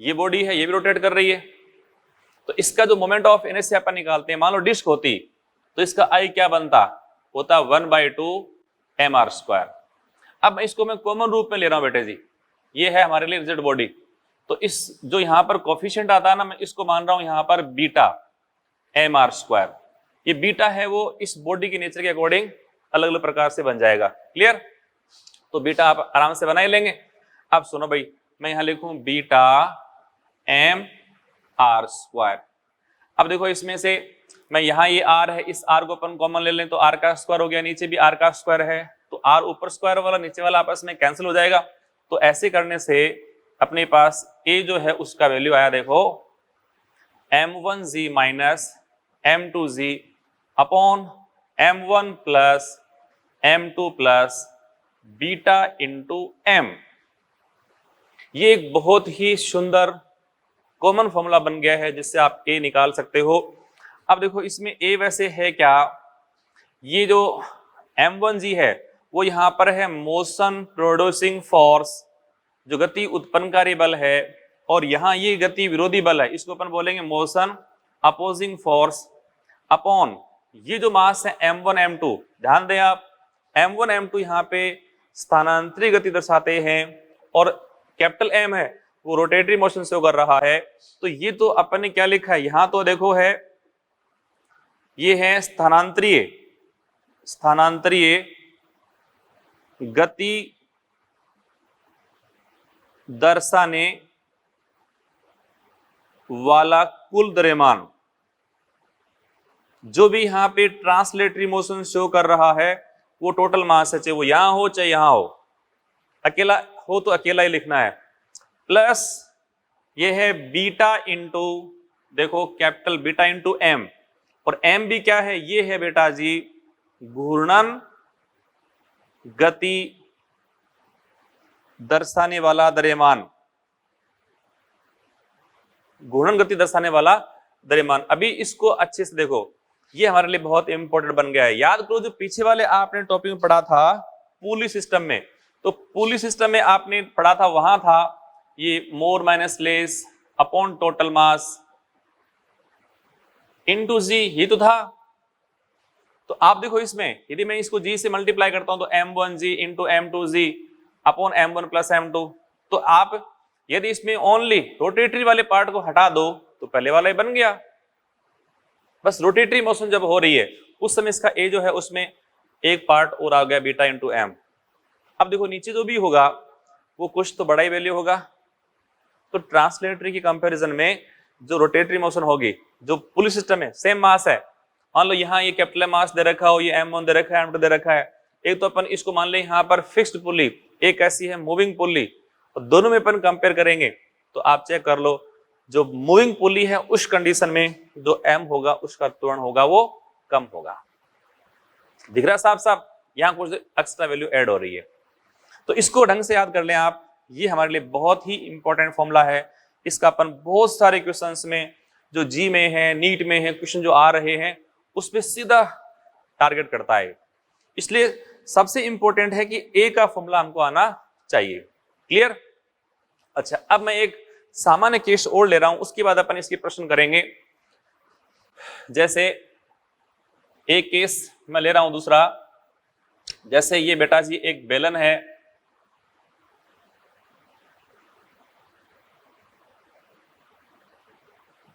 ये बॉडी है ये भी रोटेट कर रही है, तो इसका जो मोमेंट ऑफ इनर्शिया अपन निकालते हैं, मान लो डिस्क होती तो इसका आई क्या बनता, होता 1/2 mr स्क्वायर। अब इसको मैं कॉमन रूप में ले रहा हूं बेटे जी, ये है हमारे लिए रिजिड बॉडी, तो इस जो यहां पर कोफिशिएंट आता है ना, मैं इसको मान रहा हूं यहां पर बीटा mr स्क्वायर। ये बीटा है वो इस बॉडी के नेचर के अकॉर्डिंग अलग अलग प्रकार से बन जाएगा, क्लियर। तो बीटा आप आराम से बना ही लेंगे। अब सुनो भाई, मैं यहां लिखूं बीटा mr स्क्वायर। अब देखो इसमें से मैं यहां ये r है, इस r को अपन कॉमन ले लें तो r का स्क्वायर हो गया, नीचे भी r का स्क्वायर है, तो r ऊपर स्क्वायर वाला नीचे वाला आपस में कैंसिल हो जाएगा। तो ऐसे करने से अपने पास a जो है उसका वैल्यू आया देखो m1g minus m2g upon m1 plus m2 plus beta into m। ये एक बहुत ही सुंदर कॉमन फॉर्मूला बन गया है जिससे आप a निकाल सकते हो। अब देखो इसमें a वैसे है क्या, ये जो m1g है वो यहां पर है मोशन प्रोड्यूसिंग फोर्स, जो गति उत्पन्नकारी बल है, और यहां ये गति विरोधी बल है, इसको अपन बोलेंगे मोशन अपोजिंग फोर्स अपॉन ये जो मास है m1 m2। ध्यान दें आप, m1 m2 यहाँ पे स्थानांतरी गति दर्शाते हैं और कैपिटल M है वो रोटेटरी मोशन से कर रहा है। तो ये तो अपन ने क्या लिखा है यहां, तो देखो है ये है स्थानांतरीय गति दर्शाने वाला कुल द्रव्यमान। जो भी यहां पे ट्रांसलेटरी मोशन शो कर रहा है वो टोटल मास है, चाहे वो यहां हो चाहे यहां हो, अकेला हो तो अकेला ही लिखना है, प्लस ये है बीटा इंटू देखो कैपिटल बीटा इंटू m, और m भी क्या है, ये है बेटा जी घूर्णन गति दर्शाने वाला द्रव्यमान, घूर्णन गति दर्शाने वाला द्रव्यमान। अभी इसको अच्छे से देखो, ये हमारे लिए बहुत इंपॉर्टेंट बन गया है। याद करो जो पीछे वाले आपने टॉपिक में पढ़ा था पुली सिस्टम में, तो पुली सिस्टम में आपने पढ़ा था, वहां था ये more minus less upon total mass into g, ये तो था। तो आप देखो इसमें यदि मैं इसको जी से मल्टीप्लाई करता हूं तो m1g into m2g upon m1 plus m2, तो आप यदि इसमें ओनली रोटेटरी वाले पार्ट को हटा दो तो पहले वाला ही बन गया। बस रोटेटरी मोशन जब हो रही है उस समय इसका a जो है उसमें एक पार्ट और आ गया बीटा इंटू m। अब देखो नीचे जो भी होगा वो कुछ तो बड़ा ही वैल्यू होगा, तो ट्रांसलेटरी की कंपैरिजन में जो रोटेटरी मोशन होगी, जो पुली सिस्टम है सेम मास है, मान लो यहाँ ये कैपिटल मास दे रखा हो, ये m1 दे रखा है, m2 दे रखा है, एक तो अपन इसको मान ले यहाँ पर फिक्स्ड पुली, एक ऐसी है मूविंग पुली, और दोनों में अपन कंपेयर करेंगे तो आप चेक कर लो, जो मूविंग पुली है उस कंडीशन में जो m होगा उसका त्वरण होगा वो कम होगा। दिख रहा साफ साफ, यहाँ कुछ एक्स्ट्रा वैल्यू ऐड हो रही है, तो इसको ढंग से याद कर लें आप। ये हमारे लिए बहुत ही इंपॉर्टेंट फॉर्मूला है, इसका अपन बहुत सारे क्वेश्चंस में जो जी में है, नीट में है, क्वेश्चन जो आ रहे हैं उसमें सीधा टारगेट करता है, इसलिए सबसे इंपॉर्टेंट है कि ए का फॉर्मूला हमको आना चाहिए, क्लियर। अच्छा, अब मैं एक सामान्य केस और ले रहा हूं, उसके बाद अपन इसके प्रश्न करेंगे। जैसे एक केस मैं ले रहा हूं दूसरा, जैसे ये बेटा जी एक बेलन है,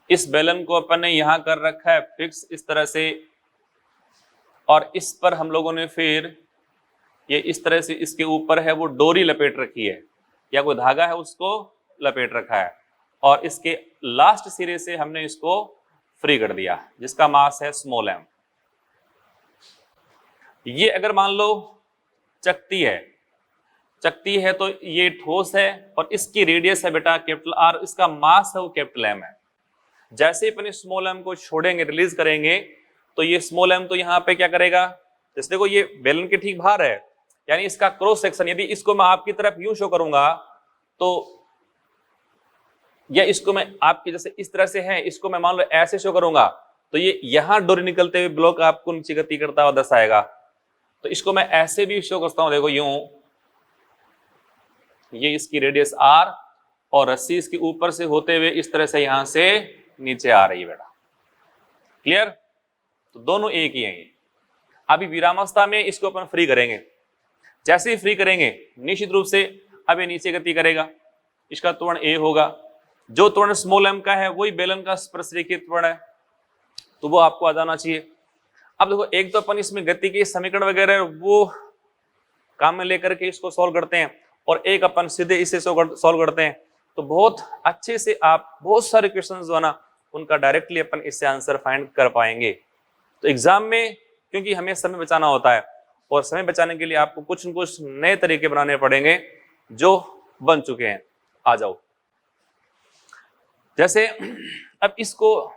इस बेलन को अपन ने यहां कर रखा है फिक्स इस तरह से, और इस पर हम लोगों ने फिर ये इस तरह से इसके ऊपर है वो डोरी लपेट रखी है या कोई धागा है उसको लपेट रखा है, और इसके लास्ट सिरे से हमने इसको फ्री कर दिया जिसका मास है स्मॉल m। ये अगर मान लो चकती है तो ये ठोस है और इसकी रेडियस है बेटा कैपिटल R, इसका मास है वो कैपिटल M है। जैसे अपन स्मॉल m को छोड़ेंगे, रिलीज करेंगे, तो ये स्मॉल m तो यहाँ पे क्या करेगा, जैसे देखो ये बेलन के ठीक बाहर है, यानी इसका क्रॉस सेक्शन, यदि इसको मैं आपकी तरफ यूं शो करूंगा तो, या इसको मैं आपकी जैसे इस तरह से है, इसको मैं मान लो ऐसे शो करूंगा तो ये यहां डोरी निकलते हुए ब्लॉक आपको नीचे गति करता हुआ दर्शाएगा। तो इसको मैं ऐसे भी शो करता हूं, देखो यूं, ये इसकी रेडियस r और रस्सी इसके ऊपर से होते हुए इस तरह से यहां से नीचे आ रही है बेटा। क्लियर? तो दोनों एक ही हैं। अभी विरामावस्था में इसको अपन फ्री करेंगे। जैसे ही फ्री करेंगे निश्चित रूप से अब ये नीचे गति करेगा, इसका त्वरण a होगा। जो त्वरण स्मॉल m का है वही बेलन का स्पर्शरेखीय त्वरण है, तो वो आपको आ जाना चाहिए। अब देखो, एक तो अपन इसमें गति के समीकरण वगैरह वो काम में लेकर के इसको सॉल्व करते हैं, और एक अपन सीधे इसे सॉल्व करते हैं। तो बहुत अच्छे से आप बहुत सारे क्वेश्चन जो है ना उनका डायरेक्टली अपन इससे आंसर फाइंड कर पाएंगे। तो एग्जाम में क्योंकि हमें समय बचाना होता है, और समय बचाने के लिए आपको कुछ न कुछ नए तरीके बनाने पड़ेंगे जो बन चुके हैं। आ जाओ, जैसे अब इसको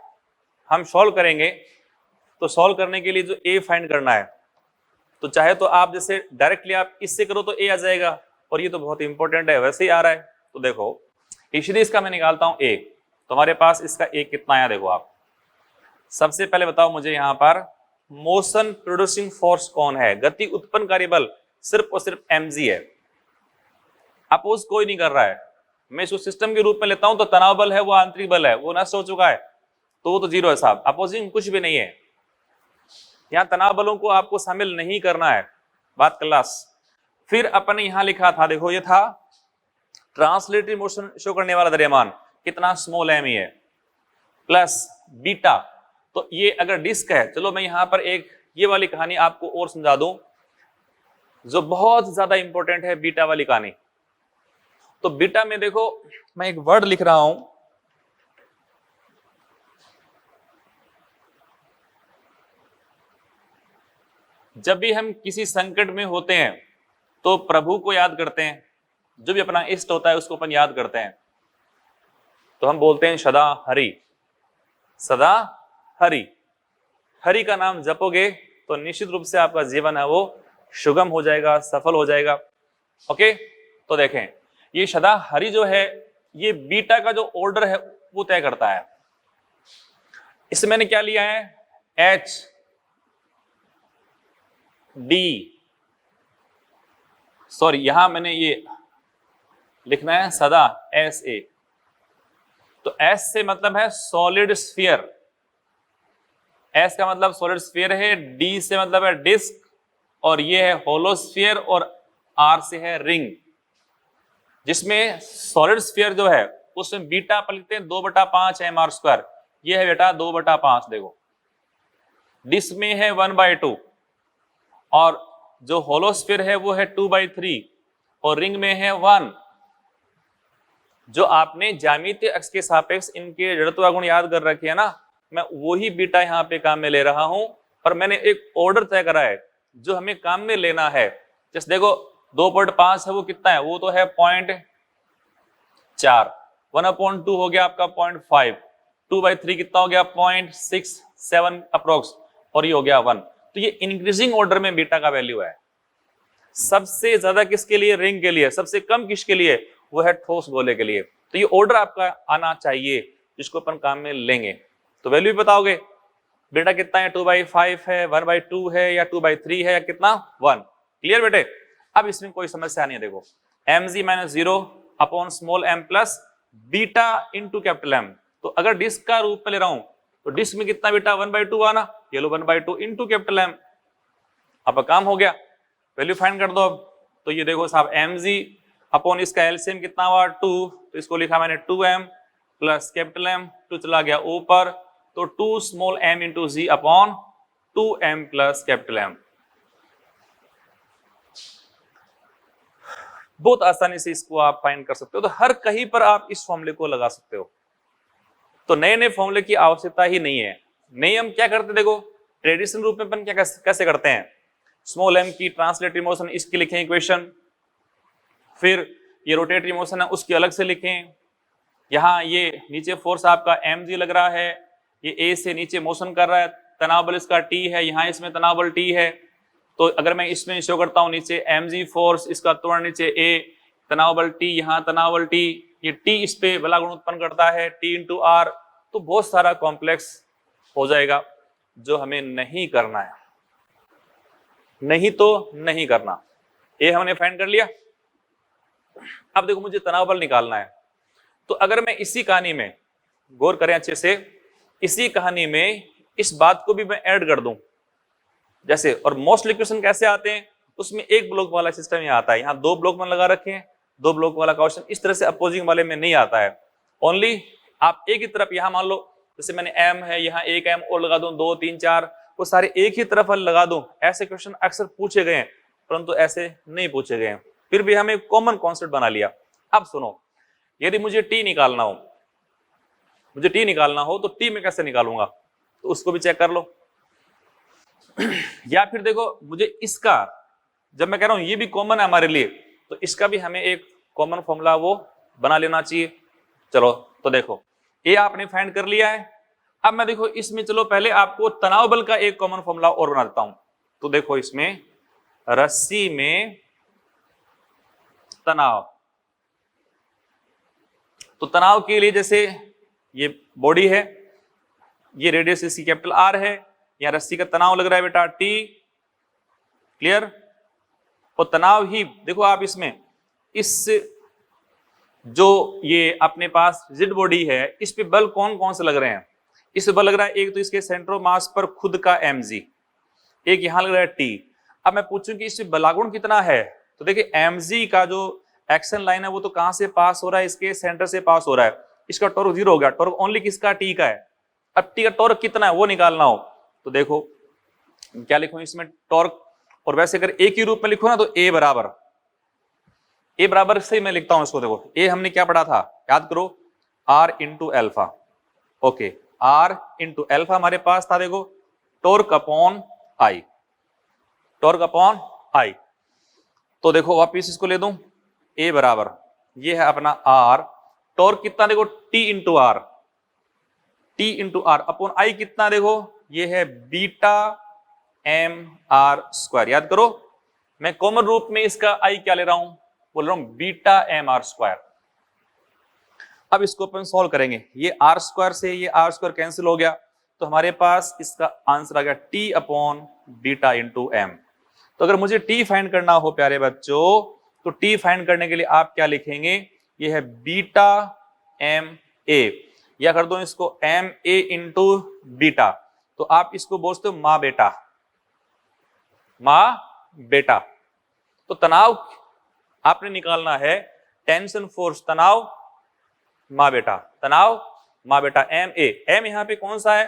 हम सॉल्व करेंगे, तो सॉल्व करने के लिए जो a फाइंड करना है, तो चाहे तो आप जैसे डायरेक्टली आप इससे करो तो a आ जाएगा, और ये तो बहुत इंपॉर्टेंट है, वैसे ही आ रहा है। तो देखो इसीलिए इसका मैं निकालता हूं a। तुम्हारे पास इसका a कितना आया देखो आप। सबसे पहले बताओ मुझे यहाँ पर मोशन प्रोड्यूसिंग फोर्स कौन है? गति उत्पन्नकारी बल सिर्फ और सिर्फ mg है, अपोज कोई नहीं कर रहा है। मैं इसको सिस्टम के रूप में लेता हूं तो तनाव बल है वो आंतरिक बल है, वो नष्ट हो चुका है, तो वो तो जीरो है साहब। अपोजिंग कुछ भी नहीं है, यहाँ तनाव बलों को आपको शामिल नहीं करना है। बात क्लास। फिर अपन ने यहां लिखा था, देखो ये था ट्रांसलेटरी मोशन शो करने वाला द्रव्यमान कितना स्मॉल m ही है, प्लस बीटा। तो ये अगर डिस्क है, चलो मैं यहां पर एक ये वाली कहानी आपको और समझा दूं जो बहुत ज्यादा इंपॉर्टेंट है, बीटा वाली कहानी। तो बीटा में देखो मैं एक वर्ड लिख रहा हूं, जब भी हम किसी संकट में होते हैं तो प्रभु को याद करते हैं, जो भी अपना इष्ट होता है उसको अपन याद करते हैं, तो हम बोलते हैं सदा हरि, सदा हरि। हरि का नाम जपोगे तो निश्चित रूप से आपका जीवन है वो सुगम हो जाएगा, सफल हो जाएगा। ओके, तो देखें ये सदा हरि जो है, ये बीटा का जो ऑर्डर है वो तय करता है। इसमें मैंने क्या लिया है, एच डी, सॉरी यहां मैंने ये लिखना है सदा एस ए। तो एस से मतलब है सॉलिड स्फीयर, एस का मतलब सॉलिड स्फीयर है, डी से मतलब है डिस्क, और ये है होलो स्फीयर, और आर से है रिंग। जिसमें सॉलिड स्फीयर जो है उसमें बीटा पर लिखते हैं 2/5 mr², ये है बेटा 2/5। देखो डिस्क में है 1/2, और जो होलो स्फीयर है वो है 2/3, और रिंग में है 1। जो आपने ज्यामितीय अक्ष के सापेक्ष इनके जड़त्व गुण याद कर रखे है ना, मैं वही बीटा यहाँ पे काम में ले रहा हूं, और मैंने एक ऑर्डर तय करा है जो हमें काम में लेना है। जैसे देखो 2/5 है वो कितना है, वो तो है 0.4, 1/2 हो गया आपका 0.5, 2/3 कितना हो गया 0.67 अप्रोक्स, और ये हो गया 1। तो ये इंक्रीजिंग ऑर्डर में बीटा का वैल्यू है। सबसे ज्यादा किसके लिए, रिंग के लिए, सबसे कम किसके लिए, वो है ठोस गोले के लिए। तो ये ऑर्डर आपका आना चाहिए जिसको अपन काम में लेंगे। तो वैल्यू भी बताओगे बेटा कितना है, 2/5 है, 1/2 है, या 2/3 है, या कितना 1। क्लियर बेटे? अब इसमें कोई समस्या नहीं है। देखो mg - 0 upon small m plus beta into capital M। तो अगर डिस्क का रूप में ले रहा हूं तो डिस्क में कितना बेटा 1/2 आना, ये लो 1/2 इंटू कैपिटल M। अब काम हो गया, वैल्यू फाइंड कर दो। अब तो ये देखो साहब mg अपॉन इसका एलसीएम कितना हुआ 2, तो इसको लिखा मैंने 2m प्लस कैपिटल M, 2 चला गया ऊपर, तो 2 small m into g upon 2m plus capital M। बहुत आसानी से इसको आप फाइंड कर सकते हो। तो हर कहीं पर आप इस फॉर्मूले को लगा सकते हो। तो नए नए फॉर्मूले की आवश्यकता ही नहीं है। नहीं हम क्या करते, देखो ट्रेडिशनल रूप में अपन क्या कैसे करते हैं, स्मॉल m की ट्रांसलेटरी मोशन इसकी लिखें इक्वेशन, फिर ये रोटेटरी मोशन है उसकी अलग से लिखें। यहाँ ये नीचे फोर्स आपका mg लग रहा है, ये a से नीचे मोशन कर रहा है, तनाव बल इसका t है, यहाँ इसमें तनाव बल t है। तो अगर मैं इसमें शो करता हूँ नीचे mg फोर्स, इसका त्वरण नीचे a, तनाव बल t, यहाँ तनाव बल t, ये t इस पे बला गुण उत्पन्न करता है t इंटू r। तो बहुत सारा कॉम्प्लेक्स हो जाएगा, जो हमें नहीं करना है, नहीं तो नहीं करना। ये हमने फाइंड कर लिया। अब देखो मुझे तनाव बल निकालना है, तो अगर मैं इसी कहानी में गौर करें अच्छे से, इसी कहानी में इस बात को भी मैं ऐड कर दूं जैसे, और मोस्टली क्वेश्चन कैसे आते हैं, उसमें एक ब्लॉक वाला सिस्टम यहाँ आता है, यहाँ दो ब्लॉक में लगा रखे हैं, दो ब्लॉक वाला क्वेश्चन इस तरह से अपोजिंग वाले में नहीं आता है। ओनली आप एक ही तरफ, यहाँ मान लो जैसे मैंने एम है, यहाँ एक एम और लगा दूं, 2 3 4, वो सारे एक ही तरफ लगा दूं, ऐसे क्वेश्चन अक्सर पूछे गए हैं, परंतु ऐसे नहीं पूछे गए हैं। फिर भी हमें कॉमन कॉन्सेप्ट बना लिया। अब सुनो, यदि मुझे टी निकालना हो, मुझे टी निकालना हो तो टी में कैसे निकालूंगा, तो उसको भी चेक कर लो। या फिर देखो मुझे इसका, जब मैं कह रहा हूं ये भी कॉमन है हमारे लिए, तो इसका भी हमें एक कॉमन फॉर्मूला वो बना लेना चाहिए। चलो तो देखो, ये आपने फाइंड कर लिया है। अब मैं देखो इसमें, चलो पहले आपको तनाव बल का एक कॉमन फॉर्मूला और बना देता हूं। तो देखो इसमें रस्सी में तनाव, तो तनाव के लिए जैसे ये बॉडी है, ये रेडियस इसकी कैपिटल आर है, यहां रस्सी का तनाव लग रहा है बेटा टी, क्लियर। और तनाव ही देखो आप इसमें, इस जो ये अपने पास रिजिड बॉडी है, इस पे बल कौन कौन से लग रहे हैं, इस पे बल लग रहा है एक तो इसके सेंटर ऑफ मास पर खुद का mg, एक यहां लग रहा है t। अब मैं पूछूं कि इसमें बलागुण कितना है, तो देखिए mg का जो एक्शन लाइन है वो तो कहां से पास हो रहा है, इसके सेंटर से पास हो रहा है, इसका टॉर्क 0 हो गया, टॉर्क ओनली किसका t का है। अब t का टॉर्क कितना है वो निकालना हो, तो देखो क्या लिखूं इसमें टॉर्क, और वैसे अगर एक ही रूप में लिखो ना तो a बराबर से मैं लिखता हूं इसको। देखो ए हमने क्या पढ़ा था, याद करो, r into alpha. Okay, r into alpha हमारे पास था, देखो torque upon I, torque upon I. तो देखो वापिस इसको ले दूं, ए बराबर ये है अपना आर, टॉर्क कितना देखो T into r, T into r upon I कितना देखो, ये है बीटा एम आर स्क्वायर। याद करो मैं कॉमन रूप में इसका आई क्या ले रहा हूं, बोल रहा हूं बीटा एम आर स्क्वायर। अब इसको अपन सॉल्व करेंगे, ये आर स्क्वायर से ये आर स्क्वायर कैंसिल हो गया, तो हमारे पास इसका आंसर आ गया T upon beta into m. तो अगर मुझे टी फाइंड करना हो प्यारे बच्चों, तो टी फाइंड करने के लिए आप क्या लिखेंगे, ये है बीटा एम ए, या कर दो इसको एम ए इंटू बीटा, तो आप इसको बोलते हो माँ बेटा, माँ बेटा। तो तनाव आपने निकालना है, टेंशन फोर्स तनाव माँ बेटा, तनाव माँ बेटा एम ए। एम यहां पे कौन सा है,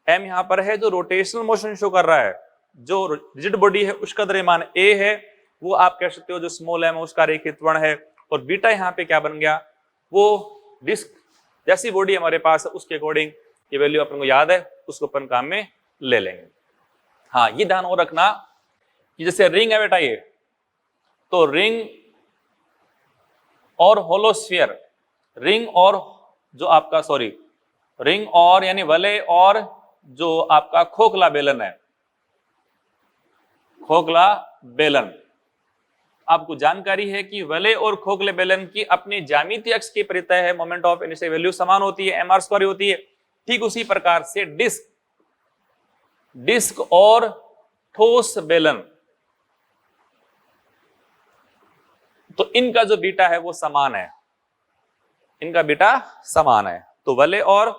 एम यहां पर है जो रोटेशनल मोशन शो कर रहा है, जो रिजिड बॉडी है उसका द्रव्यमान ए है, वो आप कह सकते हो जो स्मॉल एम है उसका रेखित त्वरण है। और बीटा यहाँ पे क्या बन गया, वो डिस्क जैसी बॉडी हमारे पास है उसके अकॉर्डिंग ये वैल्यू अपन को याद है, उसको अपन काम में ले लेंगे। हाँ ये ध्यान और रखना कि जैसे रिंग है बेटा ये, तो रिंग और होलोस्फीयर, रिंग और जो आपका रिंग और यानी वलय और जो आपका खोखला बेलन है, खोखला बेलन, आपको जानकारी है कि वलय और खोखले बेलन की अपनी ज्यामितीय अक्ष की परितः है, मोमेंट ऑफ इनर्शिया वैल्यू समान होती है, mr स्क्वायर होती है। ठीक उसी प्रकार से डिस्क और ठोस बेलन, तो इनका जो बीटा है वो समान है, इनका बीटा समान है। तो वलय और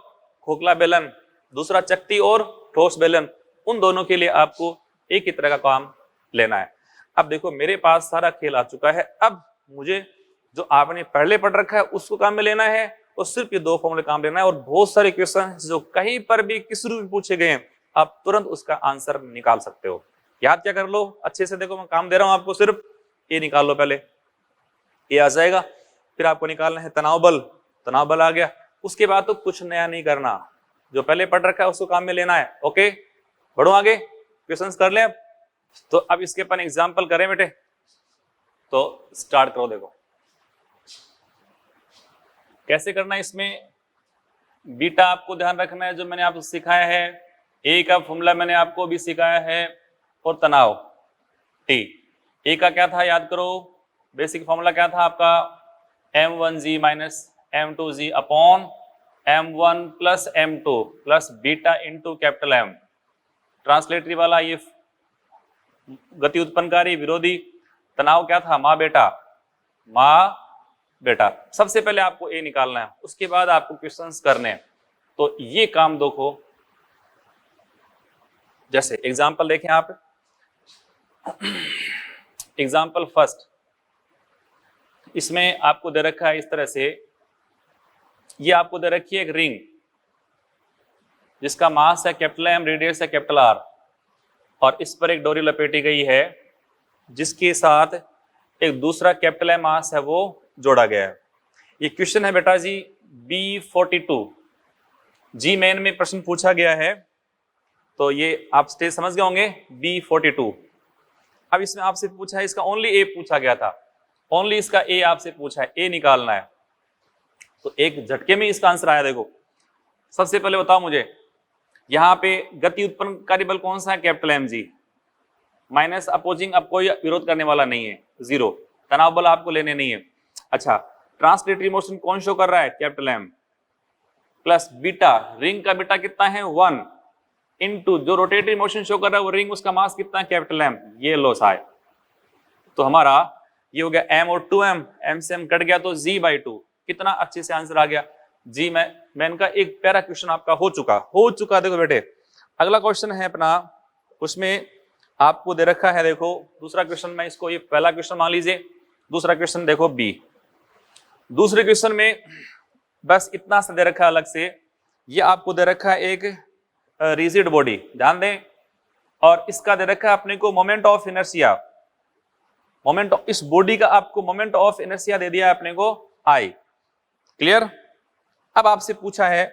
खोखला बेलन, दूसरा चकती और ठोस बेलन, उन दोनों के लिए आपको एक ही तरह का काम लेना है। अब देखो मेरे पास सारा खेल आ चुका है, अब मुझे जो आपने पहले पढ़ रखा है उसको काम में लेना है, और सिर्फ ये दो फॉर्मूले काम लेना है, और बहुत सारे क्वेश्चन जो कहीं पर भी किस रूप में पूछे गए हैं आप तुरंत उसका आंसर निकाल सकते हो। याद क्या कर लो अच्छे से, देखो मैं काम दे रहा हूं आपको, सिर्फ ये निकाल लो, पहले ये आ जाएगा, फिर आपको निकालना है तनाव बल, तनाव बल आ गया, उसके बाद तो कुछ नया नहीं करना, जो पहले पढ़ रखा है उसको काम में लेना है। ओके बढ़ो आगे, क्वेश्चंस कर ले। तो अब इसके अपन एग्जांपल करें बेटे, तो स्टार्ट करो। देखो कैसे करना है, इसमें बीटा आपको ध्यान रखना है जो मैंने आपको सिखाया है, ए का फॉर्मूला मैंने आपको भी सिखाया है, और तनाव टी। ए का क्या था याद करो, बेसिक फॉर्मूला क्या था आपका, m1g minus m2g upon m1 plus m2 plus beta into capital M। Translatory वाला ये गति उत्पन्नकारी विरोधी तनाव क्या था? माँ बेटा। सबसे पहले आपको ए निकालना है, उसके बाद आपको क्वेश्चंस करने हैं। तो ये काम देखो, जैसे एग्जांपल देखें आप। एग्जांपल फर्स्ट, इसमें आपको दे रखा है इस तरह से, ये आपको दे रखी है एक रिंग जिसका मास है कैपिटल M, रेडियस है कैपिटल R, और इस पर एक डोरी लपेटी गई है जिसके साथ एक दूसरा कैपिटल M मास है वो जोड़ा गया है। ये क्वेश्चन है बेटा जी B42, जी मेन में प्रश्न पूछा गया है, तो ये आप स्टेज समझ गए होंगे B42। अब इसमें आपसे पूछा है, इसका ओनली ए पूछा गया था, ओनली इसका ए आपसे पूछा है, ए निकालना है। तो एक झटके में इसका आंसर आया। देखो सबसे पहले बताओ मुझे, यहां पे गति उत्पन्नकारी बल कौन सा है? कैपिटल M जी, माइनस अपोजिंग, अब कोई विरोध करने वाला नहीं है, 0। तनाव बल आपको लेने नहीं है। अच्छा, ट्रांसलेटरी मोशन कौन शो कर रहा है? Capital M plus beta, ring का बीटा कितना है? 1 इंटू जो रोटेटरी मोशन शो कर रहा है वो रिंग, उसका मास कितना है? Capital M। ये लॉस आए तो हमारा ये हो गया M और 2M, M से M कट गया तो G/2। कितना अच्छे से आंसर आ गया जी। मैं इनका एक प्यारा क्वेश्चन आपका हो चुका। देखो बेटे, अगला क्वेश्चन है अपना, उसमें आपको दे रखा है, देखो दूसरा क्वेश्चन में इसको, ये पहला क्वेश्चन मान लीजिए, दूसरा क्वेश्चन देखो B। दूसरे क्वेश्चन में बस इतना सा दे रखा है अलग से, ये आपको दे रखा है एक रिजिड बॉडी, ध्यान दें, और इसका दे रखा है अपने को मोमेंट ऑफ इनर्शिया। इस बॉडी का आपको मोमेंट ऑफ इनर्शिया दे दिया है अपने को I। क्लियर? अब आपसे पूछा है,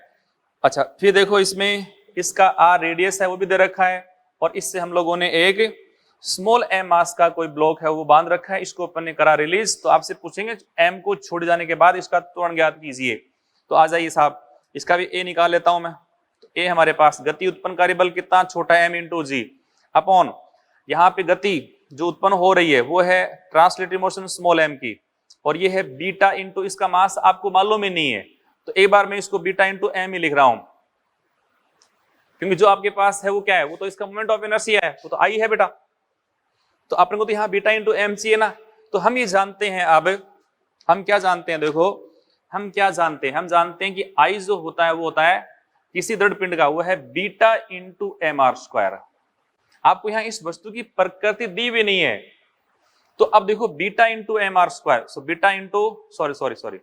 अच्छा फिर देखो इसमें इसका R रेडियस है वो भी दे रखा है, और इससे हम लोगों ने एक स्मॉल m मास का कोई ब्लॉक है वो बांध रखा है, इसको अपन ने करा रिलीज। तो आपसे पूछेंगे m को छोड़ जाने के बाद इसका त्वरण ज्ञात कीजिए। तो आ जाइए साहब, इसका भी a निकाल लेता हूं मैं। तो a हमारे पास गति उत्पन्नकारी बल कितना? छोटा m इंटू जी अपॉन, यहाँ पे गति जो उत्पन्न हो रही है वो है ट्रांसलेटरी मोशन स्मॉल m की, और ये है बीटा इंटू इसका मास आपको मालूम ही नहीं है, तो एक बार मैं इसको बीटा इंटू m ही लिख रहा हूं, क्योंकि जो आपके पास है वो क्या है? वो तो इसका मोमेंट ऑफ इनर्शिया है, वो तो I है बेटा। तो अपने को तो यहाँ बीटा इंटू m चाहिए ना। तो हम ये जानते हैं, अब हम क्या जानते हैं? देखो हम क्या जानते हैं? हम जानते हैं कि I जो होता है वो होता है किसी दृढ़ पिंड का, वो है बीटा इंटू mr²। आपको यहाँ इस वस्तु की प्रकृति दी भी नहीं है, तो अब देखो beta into mr², so beta into sorry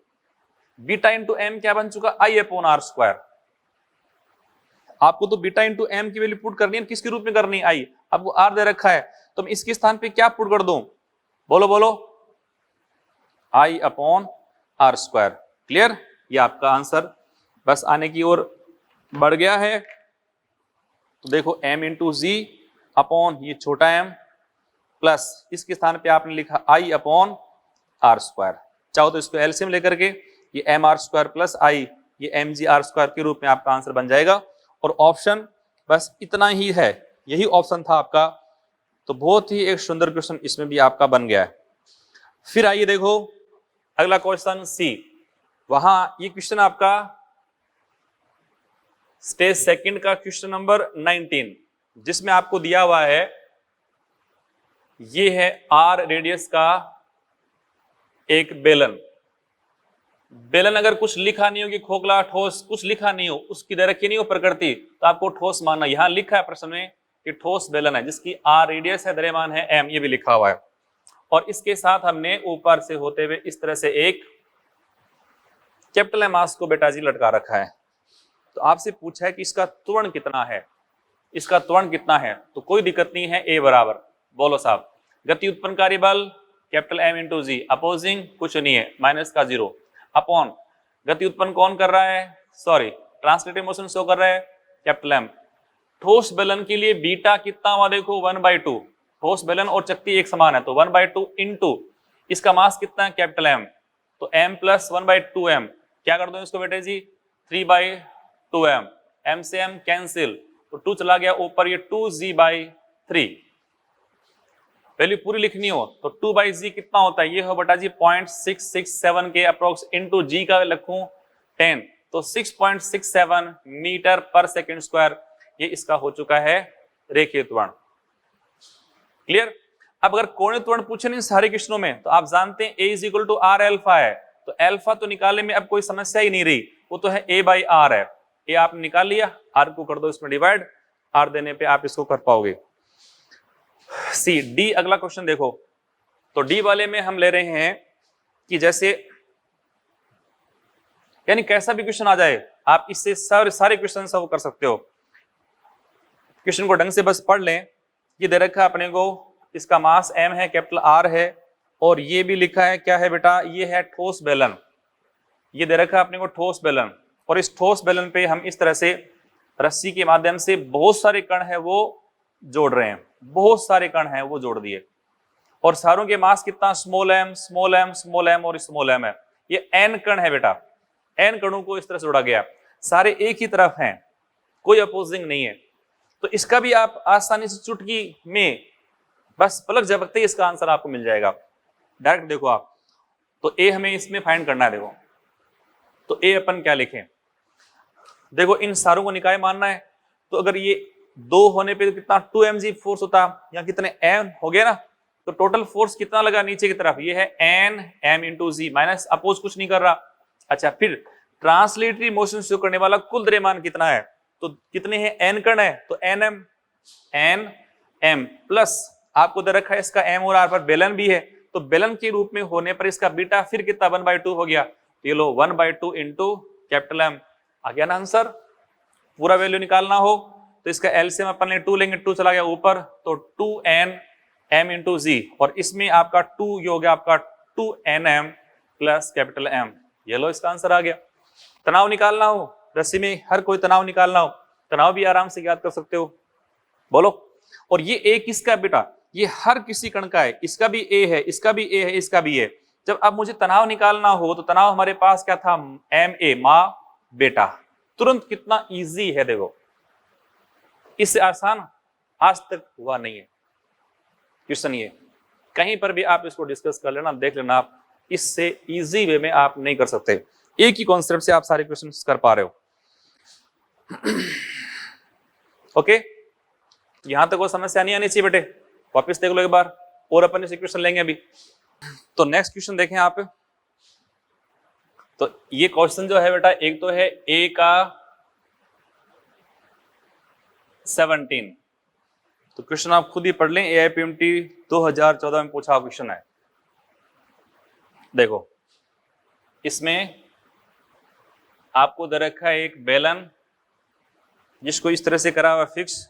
beta into m क्या बन चुका? I/r²। आपको तो बीटा इंटू m की वैल्यू पुट करनी है, किसके रूप में करनी है? I। आपको r दे रखा है, तो मैं इसके स्थान पे क्या पुट कर दूं? बोलो I/r²। क्लियर? ये आपका आंसर बस आने की ओर बढ़ गया है। तो देखो m इंटू जी अपॉन ये छोटा m प्लस इसके स्थान पे आपने लिखा I/r²। चाहो तो इसको एलसीएम लेकर के ये mr² प्लस I, ये mgr² के रूप में आपका आंसर बन जाएगा। और ऑप्शन बस इतना ही है, यही ऑप्शन था आपका। तो बहुत ही एक सुंदर क्वेश्चन इसमें भी आपका बन गया है। फिर आइए देखो अगला क्वेश्चन C। वहां ये क्वेश्चन आपका स्टेज सेकंड का क्वेश्चन नंबर 19, जिसमें आपको दिया हुआ है ये है R रेडियस का एक बेलन। अगर कुछ लिखा नहीं हो कि खोखला ठोस, कुछ लिखा नहीं हो, उसकी दे रखी नहीं हो प्रकृति, तो आपको ठोस मानना। यहां लिखा है प्रश्न में कि ठोस बेलन है जिसकी R रेडियस है, द्रव्यमान है m, ये भी लिखा हुआ है। और इसके साथ हमने ऊपर से होते हुए इस तरह से एक कैपिटल M मास को बेटा जी लटका रखा है। तो आपसे पूछा है कि इसका त्वरण कितना है, तो कोई दिक्कत नहीं है, A बराबर, बोलो साहब, गति उत्पन्नकारी बल कैपिटल M इंटू जी, अपोजिंग कुछ नहीं है, माइनस का 0, अपॉन गति उत्पन्न कौन कर रहा है? ट्रांसलेटरी मोशन शो कर रहा है कैपिटल M। ठोस बेलन के लिए बीटा कितना हुआ? देखो 1/2। ठोस बेलन और चक्ति एक समान है, तो 1/2 इंटू इसका मास कितना है? कैपिटल M, तो m प्लस 1/2m, क्या कर दो इसको बेटे जी? 3/2m, m से m कैंसिल, तो 2 चला गया ऊपर, ये 2g/3। वैल्यू पूरी लिखनी हो तो 2/g कितना होता है? ये हो बेटा जी 0.667 के अप्रोक्स, इंटू g का लिखूं 10, तो 6.67 मीटर पर सेकेंड स्क्वायर ये इसका हो चुका है रेखीय त्वरण। क्लियर। अब अगर कोणीय त्वरण पूछे नहीं सारे क्वेश्चनों में, तो आप जानते हैं a is equal to r alpha है, तो एल्फा तो निकालने में अब कोई समस्या ही नहीं रही, वो तो है a बाई आर है। ये आपने निकाल लिया, r को कर दो इसमें डिवाइड, r देने पे आप इसको कर पाओगे। सी डी अगला क्वेश्चन देखो, तो डी वाले में हम ले रहे हैं कि जैसे यानी कैसा भी क्वेश्चन आ जाए आप इससे सारे क्वेश्चन सॉल्व कर सकते हो। क्वेश्चन को ढंग से बस पढ़ लें। ये दे रखा है अपने को, इसका मास m है, कैपिटल R है, और ये भी लिखा है क्या है बेटा, ये है ठोस बेलन। ये दे रखा है अपने को ठोस बेलन, और इस ठोस बेलन पे हम इस तरह से रस्सी के माध्यम से बहुत सारे कण है वो जोड़ रहे हैं, बहुत सारे कण हैं वो जोड़ दिए, और सारों के मास कितना, small m small m small m और स्मॉल m है। ये n कण है बेटा, n कणों को इस तरह से जोड़ा गया, सारे एक ही तरफ हैं, कोई अपोजिंग नहीं है। तो इसका भी आप आसानी से चुटकी में बस पलक झपकते ही इसका आंसर आपको मिल जाएगा डायरेक्ट। देखो आप, तो ए हमें इसमें फाइंड करना है। देखो तो ए अपन क्या लिखें, देखो इन सारों को निकाय मानना है, तो अगर ये 2 होने पे कितना 2 mg फोर्स होता, या कितने m हो गया ना, तो टोटल फोर्स कितना लगा नीचे की तरफ, ये है n m इंटू जी, माइनस अपोज कुछ नहीं कर रहा। अच्छा, फिर ट्रांसलेटरी मोशन शो करने वाला कुल द्रव्यमान कितना है, तो कितने हैं, n कण है, तो n m प्लस आपको दे रखा है इसका m और r पर बेलन भी है, तो बेलन के रूप में होने पर इसका बीटा फिर कितना 1/2 हो गया, तो ये लो 1/2 इंटू कैपिटल M आ गया ना आंसर। पूरा वैल्यू निकालना हो तो इसका एलसीएम अपन ने 2 लेंगे, 2 चला गया ऊपर, तो 2n m इंटू जी, और इसमें आपका 2 ये हो गया आपका 2nm प्लस कैपिटल M। ये लो इसका आंसर आ गया। तनाव निकालना हो, रस्सी में हर कोई तनाव निकालना हो, तनाव भी आराम से याद कर सकते हो, बोलो। और ये ए किसका बेटा, ये हर किसी कण का है, इसका भी ए है, इसका भी ए है, इसका भी है। जब अब मुझे तनाव निकालना हो तो तनाव हमारे पास क्या था, एम ए माँ बेटा, तुरंत कितना इजी है। देखो इससे आसान आज तक हुआ नहीं है क्वेश्चन, ये कहीं पर भी आप इसको डिस्कस कर लेना, देख लेना आप, इससे इजी वे में आप नहीं कर सकते। एक ही कॉन्सेप्ट से आप सारे क्वेश्चन कर पा रहे हो। ओके, यहां तक कोई समस्या नहीं आनी चाहिए बेटे, वापस देख लो एक बार, और अपन इसे क्वेश्चन लेंगे अभी। तो नेक्स्ट क्वेश्चन देखें आप, तो ये क्वेश्चन जो है बेटा, एक तो है ए का 17, तो क्वेश्चन आप खुद ही पढ़ लें, AIPMT 2014 में पूछा क्वेश्चन है। देखो इसमें आपको दे रखा है एक बेलन जिसको इस तरह से करा हुआ फिक्स,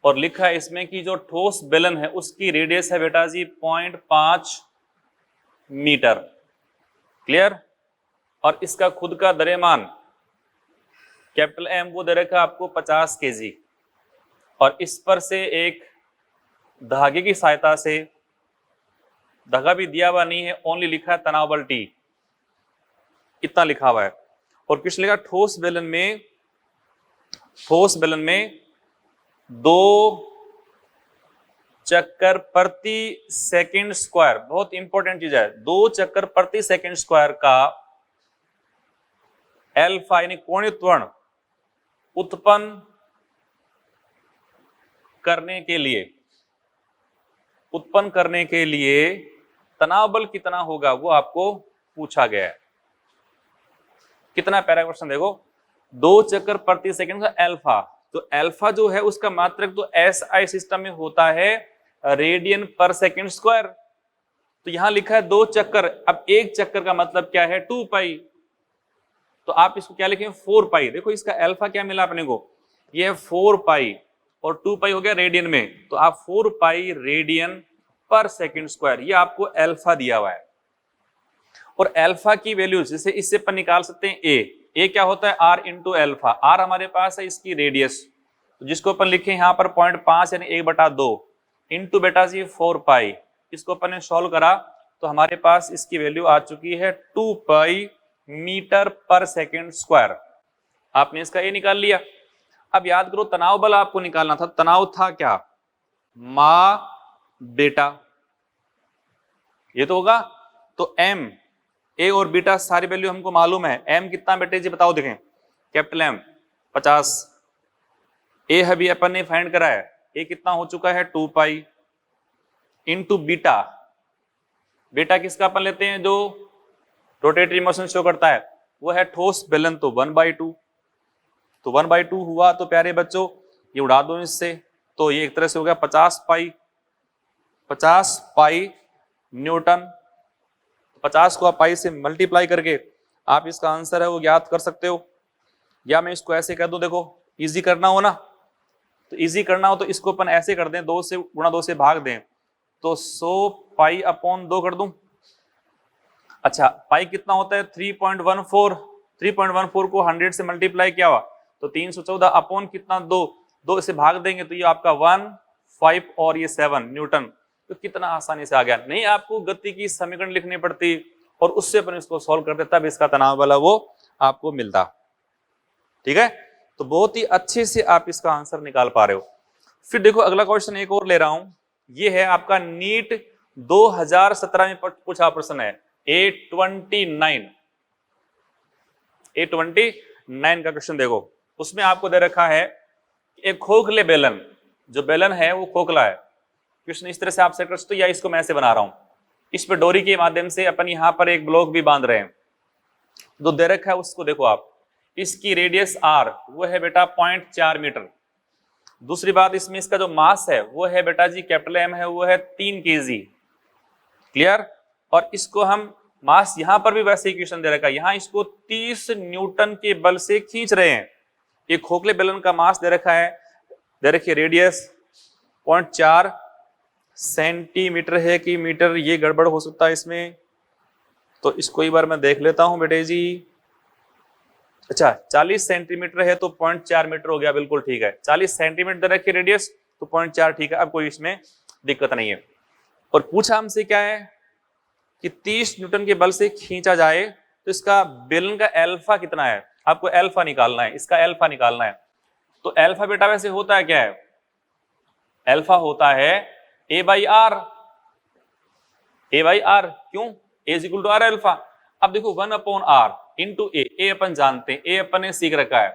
और लिखा है इसमें कि जो ठोस बेलन है उसकी रेडियस है बेटा जी 0.5 मीटर। क्लियर। और इसका खुद का द्रव्यमान कैपिटल M वो दे रखा है आपको 50 kg, और इस पर से एक धागे की सहायता से, धागा भी दिया हुआ नहीं है, ओनली लिखा है तनाव बल T, इतना लिखा हुआ है। और कुछ लिखा ठोस बेलन में 2 चक्कर प्रति सेकंड स्क्वायर, बहुत इंपॉर्टेंट चीज है, 2 चक्कर प्रति सेकंड स्क्वायर का एल्फा यानी कोणीय त्वरण उत्पन्न करने के लिए तनाव बल कितना होगा वो आपको पूछा गया है। कितना प्यारा क्वेश्चन, देखो 2 चक्कर प्रति सेकंड का एल्फा, तो एल्फा जो है उसका मात्रक तो SI सिस्टम में होता है रेडियन पर सेकंड स्क्वायर, तो यहां लिखा है 2 चक्कर। अब एक चक्कर का मतलब क्या है, 2 पाई, तो आप इसको क्या लिखें 4 पाई। देखो इसका एल्फा क्या मिला अपने को, ये है 4 पाई, और 2 पाई हो गया रेडियन में, तो आप 4 पाई रेडियन पर सेकंड स्क्वायर, ये आपको एल्फा दिया हुआ है। और एल्फा की वैल्यू जैसे इससे अपन निकाल सकते हैं ए क्या होता है, R इंटू एल्फा, R हमारे पास है इसकी रेडियस, तो जिसको अपन लिखे यहाँ पर 0.5 यानी 1/2 इंटू बेटा जी 4 पाई, इसको अपन ने सॉल्व करा तो हमारे पास इसकी वैल्यू आ चुकी है 2 पाई मीटर पर सेकंड स्क्वायर। आपने इसका ए निकाल लिया। अब याद करो तनाव बल आपको निकालना था, तनाव था क्या, माँ बेटा, ये तो होगा, तो M ए और बीटा सारी वैल्यू हमको मालूम है। एम कितना बेटे जी बताओ, देखें कैपिटल एम 50, ए अभी अपन ने फाइंड करा है, ए कितना हो चुका है 2 पाई इंटू बीटा। बीटा किसका अपन लेते हैं, जो रोटेटरी मोशन शो करता है वो है ठोस बेलन, तो 1/2, तो 1/2 हुआ। तो प्यारे बच्चों ये उड़ा दो इससे, तो ये एक तरह से हो गया 50 पाई न्यूटन। 50 को आप पाई से मल्टीप्लाई करके आप इसका आंसर है वो ज्ञात कर सकते हो। या मैं इसको ऐसे कर दूं, देखो इजी करना हो ना, तो इजी करना हो तो इसको अपन ऐसे कर दें, 2 से गुणा 2 से भाग दें, तो 100 पाई अपॉन 2 कर दूं। अच्छा पाई कितना होता है 3.14, 3.14 को 100 से मल्टीप्लाई किया हुआ तो 314 अपॉन कितना 2 से भाग देंगे तो ये आपका 1, 5 और ये 7 न्यूटन। तो कितना आसानी से आ गया, नहीं आपको गति की समीकरण लिखनी पड़ती और उससे अपन इसको सॉल्व करते तब इसका तनाव वाला वो आपको मिलता। ठीक है, तो बहुत ही अच्छे से आप इसका आंसर निकाल पा रहे हो। फिर देखो अगला क्वेश्चन एक और ले रहा हूं, ये है आपका नीट 2017 में पूछा प्रश्न है A29 का क्वेश्चन। देखो उसमें आपको दे रखा है एक खोखले बेलन, जो बेलन है वो खोखला है। क्वेश्चन इस तरह से आप सेट कर सकते हो, या इसको मैं ऐसे बना रहा हूं, इस पर डोरी के माध्यम से अपन यहां पर एक ब्लॉक भी बांध रहे हैं, जो दे रखा है उसको देखो आप, इसकी रेडियस r वो है बेटा 0.4 मीटर। दूसरी बात इसमें इसका जो मास है वो है बेटा जी कैपिटल M है वो है 3 kg। क्लियर, और इसको हम मास यहां पर भी वैसे ही क्वेश्चन दे रखा है, यहां इसको 30 न्यूटन के बल से खींच रहे हैं। ये खोखले बेलन का मास दे रखा है, दे रखिए रेडियस 0.4 सेंटीमीटर है कि मीटर, ये गड़बड़ हो सकता है इसमें, तो इसको एक बार मैं देख लेता हूं बेटे जी। अच्छा 40 सेंटीमीटर है तो 0.4 मीटर हो गया, बिल्कुल ठीक है। 40 सेंटीमीटर दे रखिए रेडियस, तो 0.4 ठीक है, अब कोई इसमें दिक्कत नहीं है। और पूछा हमसे क्या है कि 30 न्यूटन के बल से खींचा जाए तो इसका बेलन का एल्फा कितना है, आपको एल्फा निकालना है, इसका एल्फा निकालना है। तो एल्फा बेटा वैसे होता है क्या है, एल्फा होता है A/R। A/R क्यों, A = R एल्फा। अब देखो 1/R इंटू ए अपन जानते हैं, ए अपन ने सीख रखा है,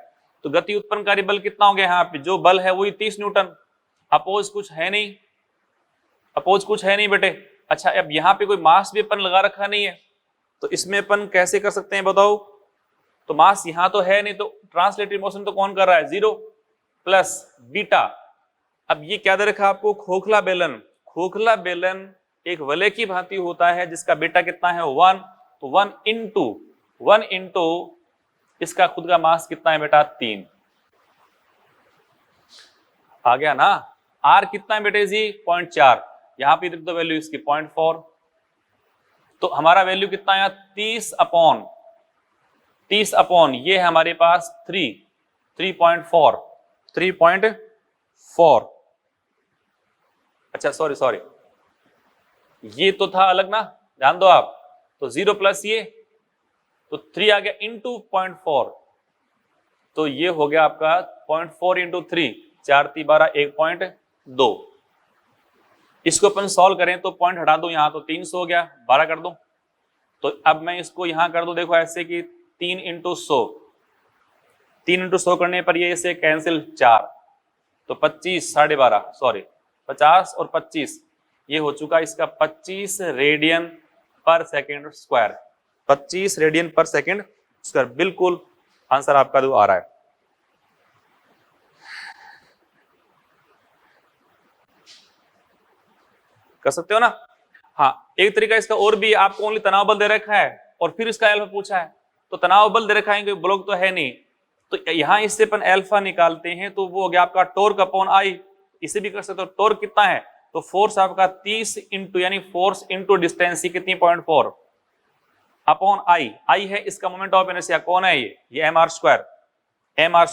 तो गति उत्पन्नकारी बल कितना हो गया यहाँ पे, जो बल है वही 30 न्यूटन, अपोज कुछ है नहीं, अपोज कुछ है नहीं बेटे। अच्छा अब यहाँ पे कोई मास भी अपन लगा रखा नहीं है, तो इसमें अपन कैसे कर सकते हैं बताओ, तो मास यहाँ तो है नहीं, तो ट्रांसलेटरी मोशन तो कौन कर रहा है 0 प्लस बीटा। अब ये क्या दे रखा आपको, खोखला बेलन। खोखला बेलन एक वलय की भांति होता है जिसका बीटा कितना है 1, तो 1 इंटू इसका खुद का मास कितना है बेटा 3। आ गया ना। आर कितना है बेटे जी 0.4, यहां पे देख दो वैल्यू इसकी 0.4, तो हमारा वैल्यू कितना है 30 अपॉन ये है हमारे पास 3.4। अच्छा सॉरी ये तो था अलग ना, ध्यान दो आप, तो 0 प्लस ये तो 3 आ गया इंटू 0.4, तो ये हो गया आपका 0.4 इंटू 3, 4 × 12 1.2। इसको अपन सॉल्व करें तो पॉइंट हटा दो यहां, तो 300 हो गया, 12 कर दो। तो अब मैं इसको यहां कर दू, देखो ऐसे कि 3 इंटू 100 करने पर ये इसे कैंसिल 4, तो 25 12.5 सॉरी 50 और 25 ये हो चुका इसका 25 रेडियन पर सेकेंड स्क्वायर, 25 रेडियन पर सेकेंड स्क्वायर, बिल्कुल आंसर आपका जो आ रहा है। कर सकते हो ना। हाँ एक तरीका इसका और भी, आपको ओनली तनाव बल दे रखा है और फिर इसका एल्फा पूछा है, तो तनाव बल दे रखा है, ब्लॉक तो है नहीं, तो यहां इससे अपन एल्फा निकालते हैं, तो वो हो गया आपका टॉर्क अपॉन आई। इसे भी कर सकते हो, टॉर्क कितना है, तो फोर्स आपका 30 इंटू यानी फोर्स इंटू डिस्टेंस कितनी 0.4 अपॉन आई है इसका मोमेंट ऑफ इनर्शिया, कौन है ये mr², m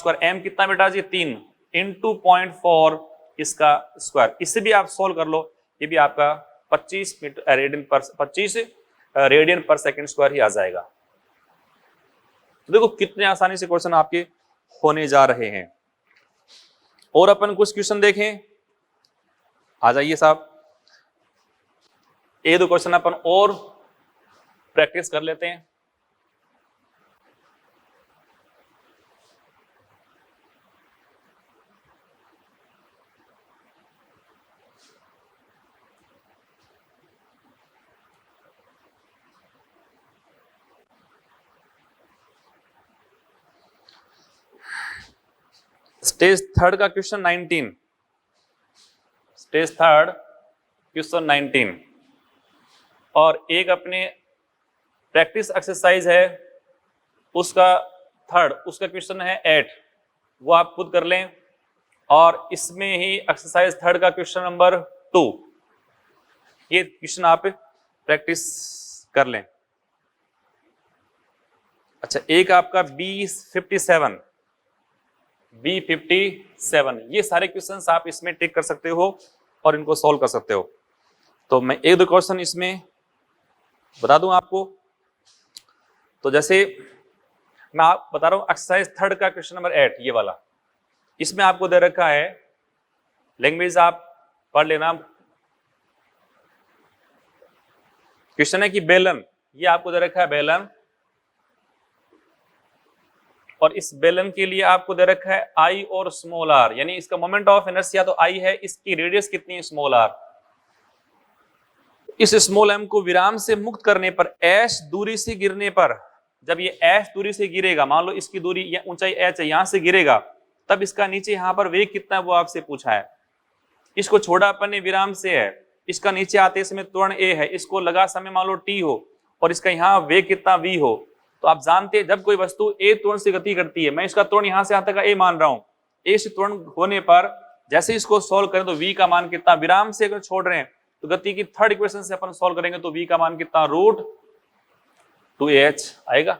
कितना बेटा जी 3 इंटू 0.4 इसका स्क्वायर। इससे भी आप सोल्व कर लो, ये भी आपका 25 रेडियन पर सेकेंड स्क्वायर ही आ जाएगा। तो देखो कितने आसानी से क्वेश्चन आपके होने जा रहे हैं। और अपन कुछ क्वेश्चन देखें, आ जाइए साहब, एक दो क्वेश्चन अपन और प्रैक्टिस कर लेते हैं। स्टेज थर्ड का क्वेश्चन 19, स्टेज थर्ड क्वेश्चन 19, और एक अपने प्रैक्टिस एक्सरसाइज है उसका थर्ड, उसका क्वेश्चन है 8, वो आप खुद कर लें। और इसमें ही एक्सरसाइज थर्ड का क्वेश्चन नंबर 2, ये क्वेश्चन आप प्रैक्टिस कर लें। अच्छा, एक आपका B57, ये सारे क्वेश्चंस आप इसमें टिक कर सकते हो और इनको सॉल्व कर सकते हो। तो मैं एक दो क्वेश्चन इसमें बता दूं आपको। तो जैसे मैं आप बता रहा हूं एक्सरसाइज थर्ड का क्वेश्चन नंबर 8, ये वाला, इसमें आपको दे रखा है, लैंग्वेज आप पढ़ लेना। क्वेश्चन है कि बेलन, ये आपको दे रखा है बेलन, और इस बेलन के लिए आपको दे रखा है आई और स्मॉल आर, यानी इसका मोमेंट ऑफ इनर्शिया तो आई है, इसकी रेडियस कितनी है स्मॉल आर। इस स्मॉल एम को विराम से मुक्त करने पर एच दूरी से गिरने पर, जब ये एच दूरी से गिरेगा, मान लो इसकी दूरी या ऊंचाई एच है, यहां से गिरेगा, तब इसका नीचे यहां पर वेग कितना है वो आपसे पूछा है। इसको छोड़ा अपन ने विराम से है, इसका नीचे आते समय त्वरण ए है, इसको लगा समय मान लो टी हो, और इसका यहाँ वेग कितना वी हो। तो आप जानते हैं जब कोई वस्तु ए त्वरण से गति करती है, मैं इसका त्वरण यहां से यहां तक ए मान रहा हूं, ए से त्वरण होने पर जैसे इसको सोल्व करें तो वी का मान कितना, विराम से अगर छोड़ रहे हैं तो गति की थर्ड इक्वेशन से अपन सोल्व करेंगे तो वी का मान कितना, √2ah आएगा।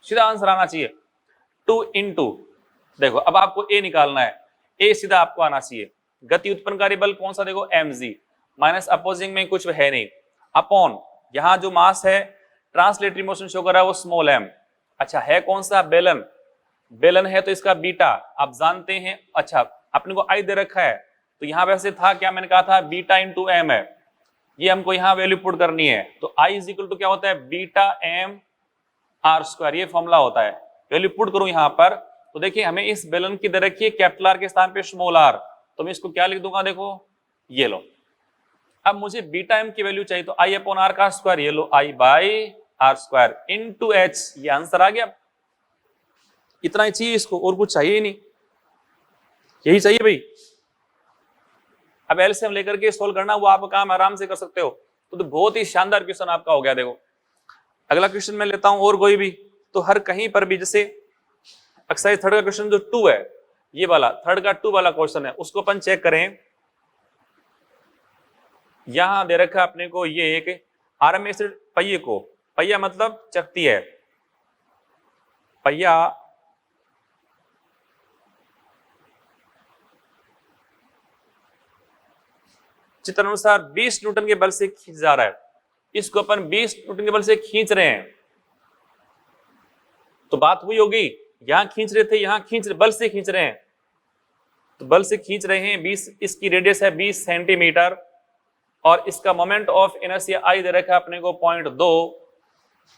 सीधा आंसर आना चाहिए 2 इंटू, देखो अब आपको ए निकालना है, ए सीधा आपको आना चाहिए, गति उत्पन्नकारी बल कौन सा, देखो mg, माइनस अपोजिंग में कुछ है नहीं, अपॉन यहां जो मास है ट्रांसलेटरी मोशन शो कर रहा है वो स्मॉल m। अच्छा है कौन सा, बेलन, बेलन है तो इसका बीटा आप जानते हैं। अच्छा अपने को आई दे रखा है, तो यहां वैसे था क्या, मैंने कहा था बीटा इंटू एम है, ये हमको यहां वैल्यू पुट करनी है, तो आई इज इक्वल टू क्या होता है, बीटा एम आर स्क्वायर, ये फॉर्मूला होता है। वैल्यू पुट करूं यहां पर, तो देखिए हमें इस बेलन की दे रखी है कैपिटल आर के स्थान पे स्मॉल आर, तो मैं इसको क्या लिख दूंगा, देखो ये लो। अब मुझे बीटा एम की वैल्यू चाहिए, तो आई अपॉन आर का स्क्वायर, ये लो I by r square into h, ये आंसर आ गया। इतना ही चाहिए इसको, और कुछ चाहिए ही नहीं, यही चाहिए भाई। अब एलसीएम लेकर के सोल्व करना वो आपका काम, आराम से कर सकते हो। तो बहुत ही शानदार क्वेश्चन आपका हो गया। देखो अगला क्वेश्चन मैं लेता हूं, और कोई भी, तो हर कहीं पर भी, जैसे एक्सरसाइज थर्ड का क्वेश्चन जो 2 है, ये वाला थर्ड का 2 वाला क्वेश्चन है, उसको अपन चेक करें। यहां दे रखा अपने को ये एक आरएमएस पहिए को, पहिया मतलब चकती है, पहिया चित्र अनुसार 20 न्यूटन के बल से खींच जा रहा है, इसको अपन 20 न्यूटन के बल से खींच रहे हैं, तो बात हुई होगी, यहां खींच रहे थे, यहां खींच बल से खींच रहे हैं, तो बल से खींच रहे हैं 20, इसकी रेडियस है 20 सेंटीमीटर, और इसका मोमेंट ऑफ इनर्शिया आई दे रखा है अपने को 0.2।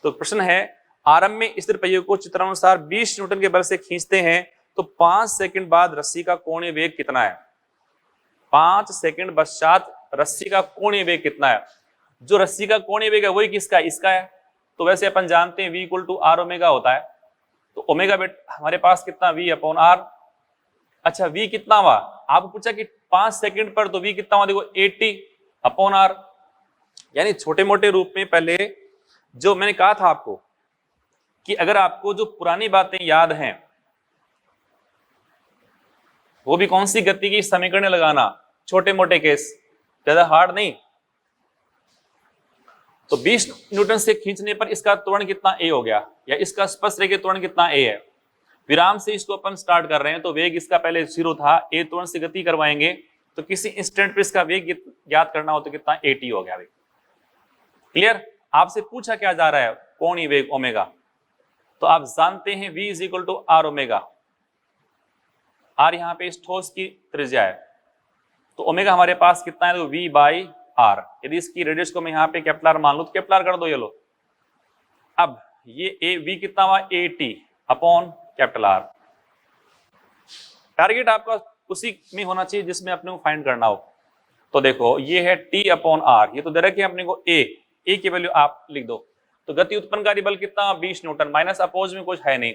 तो प्रश्न है आरंभ में स्थिर पहिए को चित्रानुसार 20 न्यूटन के बल से खींचते हैं, तो 5 सेकंड बाद रस्सी का कोणीय वेग कितना है, 5 सेकंड पश्चात रस्सी का कोणीय वेग कितना है। जो रस्सी का कोणीय वेग है वही किसका है, इसका है। तो वैसे अपन जानते हैं v equal to r omega होता है, तो ओमेगा बेट हमारे पास कितना, v अपॉन आर। अच्छा v कितना हुआ, आपको पूछा कि 5 सेकंड पर, तो v कितना हुआ, देखो 80 अपॉन आर। यानी छोटे मोटे रूप में पहले जो मैंने कहा था आपको कि अगर आपको जो पुरानी बातें याद हैं, वो भी कौन सी गति की समीकरण लगाना, छोटे मोटे केस, ज्यादा हार्ड नहीं। तो 20 न्यूटन से खींचने पर इसका त्वरण कितना a हो गया, या इसका स्पर्श रेखा त्वरण कितना a है। विराम से इसको अपन स्टार्ट कर रहे हैं, तो वेग इसका पहले 0 था, a त्वरण से गति करवाएंगे, तो किसी इंस्टेंट पर इसका वेग ज्ञात करना हो तो कितना 80 हो गया। क्लियर, आपसे पूछा क्या जा रहा है, कोणीय वेग ओमेगा, तो आप जानते हैं v is equal to r omega, r यहाँ पे इस ठोस की त्रिज्या है, तो ओमेगा हमारे पास कितना है, तो v बाई आर। यदि इसकी रेडियस को मैं यहाँ पे कैपिटल आर मान लूं तो कैपिटल आर कर दो, ये लो। अब ये ए वी कितना हुआ, A T upon capital R. Target आपका उसी में होना चाहिए जिसमें अपने को फाइंड करना हो। तो देखो ये है टी अपॉन आर, ये तो दे रखे अपने को ए की वैल्यू आप लिख दो। तो गति उत्पन्नकारी बल कितना 20 न्यूटन, माइनस अपोज में कुछ है नहीं,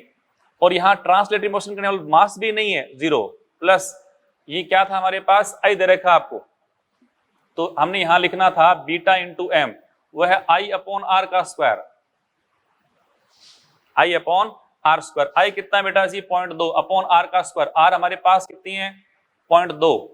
और यहाँ ट्रांसलेटरी मोशन करने वाला मास भी नहीं है 0, प्लस ये क्या था हमारे पास आई दे रखा आपको, तो हमने यहां लिखना था बीटा इंटू एम, वह है आई अपॉन आर का square, I upon r square. I कितना बेटा जी 0.2 अपॉन आर का स्क्वायर, आर हमारे पास कितनी है 0.2,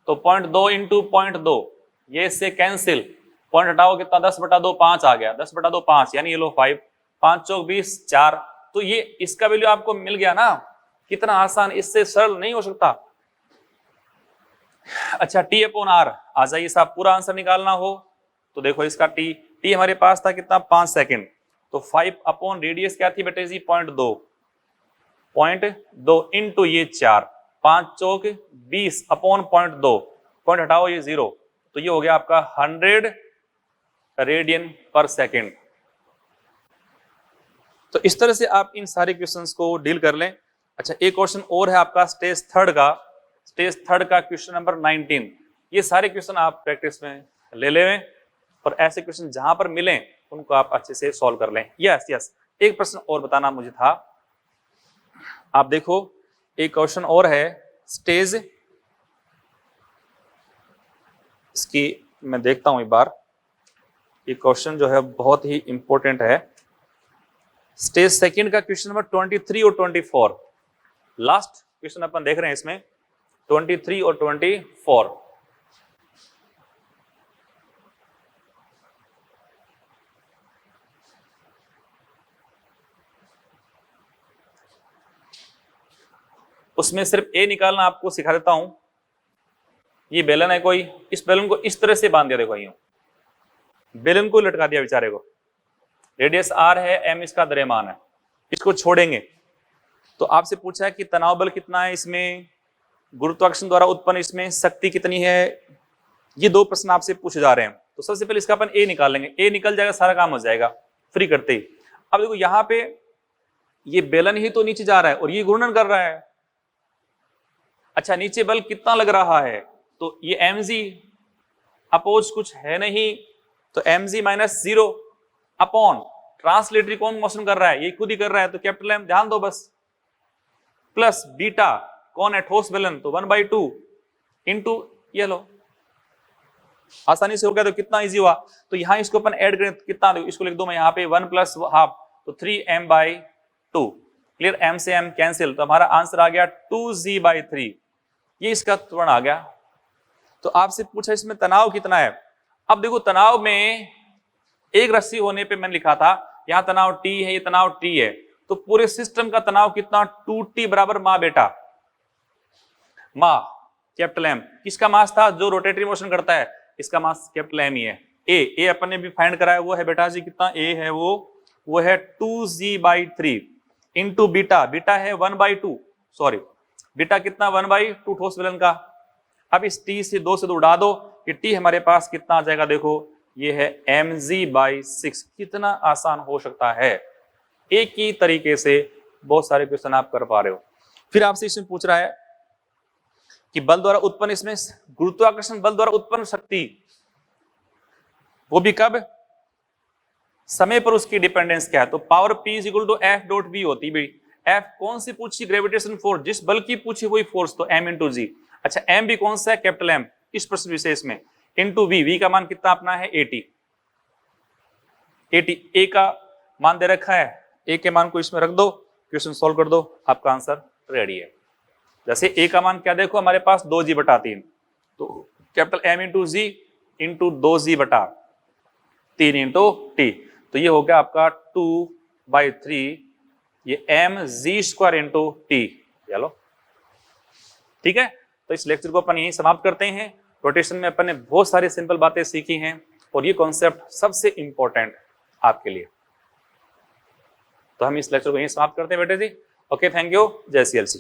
तो 0.2 इंटू 0.2, ये इससे कैंसिल, पॉइंट हटाओ कितना 10/2 5 आ गया, 10/2 5, यानी ये लो 5, 5 चौक 20 4, तो ये इसका वैल्यू आपको मिल गया ना। कितना आसान, इससे सरल नहीं हो सकता। अच्छा टी अपॉन आर आ जाइए साहब, पूरा आंसर निकालना हो तो देखो इसका टी हमारे पास था कितना 5 सेकंड, तो 5 अपॉन रेडियस क्या थी बेटे जी 0.2 इंटू ये 4, 5 चौक 20 अपॉन 0.2, पॉइंट हटाओ ये 0, तो ये हो गया आपका 100 रेडियन पर सेकेंड। तो इस तरह से आप इन सारे क्वेश्चंस को डील कर लें। अच्छा एक क्वेश्चन और है आपका स्टेज थर्ड का क्वेश्चन नंबर 19। ये सारे क्वेश्चन आप प्रैक्टिस में ले लें और ऐसे क्वेश्चन जहां पर मिलें उनको आप अच्छे से सॉल्व कर लें। यस एक प्रश्न और बताना मुझे था, आप देखो एक क्वेश्चन और है स्टेज, इसकी मैं देखता हूं एक बार, ये क्वेश्चन जो है बहुत ही इंपॉर्टेंट है। स्टेज सेकंड का क्वेश्चन नंबर 23 और 24, लास्ट क्वेश्चन अपन देख रहे हैं इसमें 23 और 24। उसमें सिर्फ ए निकालना आपको सिखा देता हूं। ये बेलन है कोई, इस बेलन को इस तरह से बांध दिया, देखो यूं बेलन को लटका दिया बेचारे को, रेडियस आर है, एम इसका द्रव्यमान है, इसको छोड़ेंगे तो आपसे पूछा है कि तनाव बल कितना है इसमें, गुरुत्वाकर्षण द्वारा उत्पन्न इसमें शक्ति कितनी है, ये दो प्रश्न आपसे पूछे जा रहे हैं। तो सबसे पहले इसका अपन ए निकाल लेंगे, ए निकल जाएगा सारा काम हो जाएगा फ्री करते ही। अब देखो यहाँ पे ये बेलन ही तो नीचे जा रहा है और ये घूर्णन कर रहा है। अच्छा नीचे बल कितना लग रहा है, तो ये mg अपोज कुछ है नहीं, तो mg माइनस 0 अपॉन ट्रांसलेटरी कौन मोशन कर रहा है, ये खुद ही कर रहा है, तो कैपिटल एम ध्यान दो बस, प्लस बीटा कौन है ठोस बेलन, तो 1/2 इंटू ये लो, आसानी से हो गया। तो कितना इजी हुआ, तो यहां इसको अपन ऐड करें कितना, इसको लिख दो मैं यहाँ पे 1 + ½ तो 3m/2, क्लियर, m से m कैंसिल, तो हमारा आंसर आ गया 2g/3, ये इसका त्वरण आ गया। तो आपसे पूछा इसमें तनाव कितना है। अब देखो तनाव में एक रस्सी होने पे मैंने लिखा था यहां तनाव T है, ये तनाव T है, तो पूरे सिस्टम का तनाव कितना 2T बराबर मा बेटा, मा कैपिटल M, किसका मास था जो रोटेटरी मोशन करता है, इसका मास कैपिटल M ही है। ए अपन ने भी फाइंड कराया, वो है बेटा जी कितना, ए है वो है 2g/3 इंटू बीटा, बीटा है 1/2, सॉरी बीटा कितना 1/2 ठोस बेलन का। अब इस T से 2 से 2 उड़ा दो, कि T हमारे पास कितना आ जाएगा, देखो ये है mg/6। कितना आसान हो सकता है, एक ही तरीके से बहुत सारे क्वेश्चन आप कर पा रहे हो। फिर आपसे इसमें पूछ रहा है कि बल द्वारा उत्पन्न, इसमें गुरुत्वाकर्षण बल द्वारा उत्पन्न शक्ति, वो भी कब, समय पर उसकी डिपेंडेंस क्या है, तो पावर P = F.V होती है। F कौन सी पूछी, ग्रेविटेशन फोर्स, जिस बल की पूछी वही फोर्स, तो M × G। अच्छा M भी कौन सा है, कैपिटल M, इस प्रश्न विशेष में, इंटू V का मान कितना अपना है 80, A का मान दे रखा है, A के मान को इसमें रख दो, क्वेश्चन सॉल्व कर दो, आपका आंसर रेडी है। जैसे A का मान क्या देखो हमारे पास 2g/3, तो capital M × G into 2g/3 into T, तो ये हो गया आपका 2/3, ये mg² इंटू T, चलो ठीक है। तो इस लेक्चर को अपन यहीं समाप्त करते हैं। रोटेशन में अपन ने बहुत सारी सिंपल बातें सीखी हैं और ये कॉन्सेप्ट सबसे इंपॉर्टेंट आपके लिए, तो हम इस लेक्चर को यहीं समाप्त करते हैं बेटे जी। ओके, थैंक यू, जय CLC।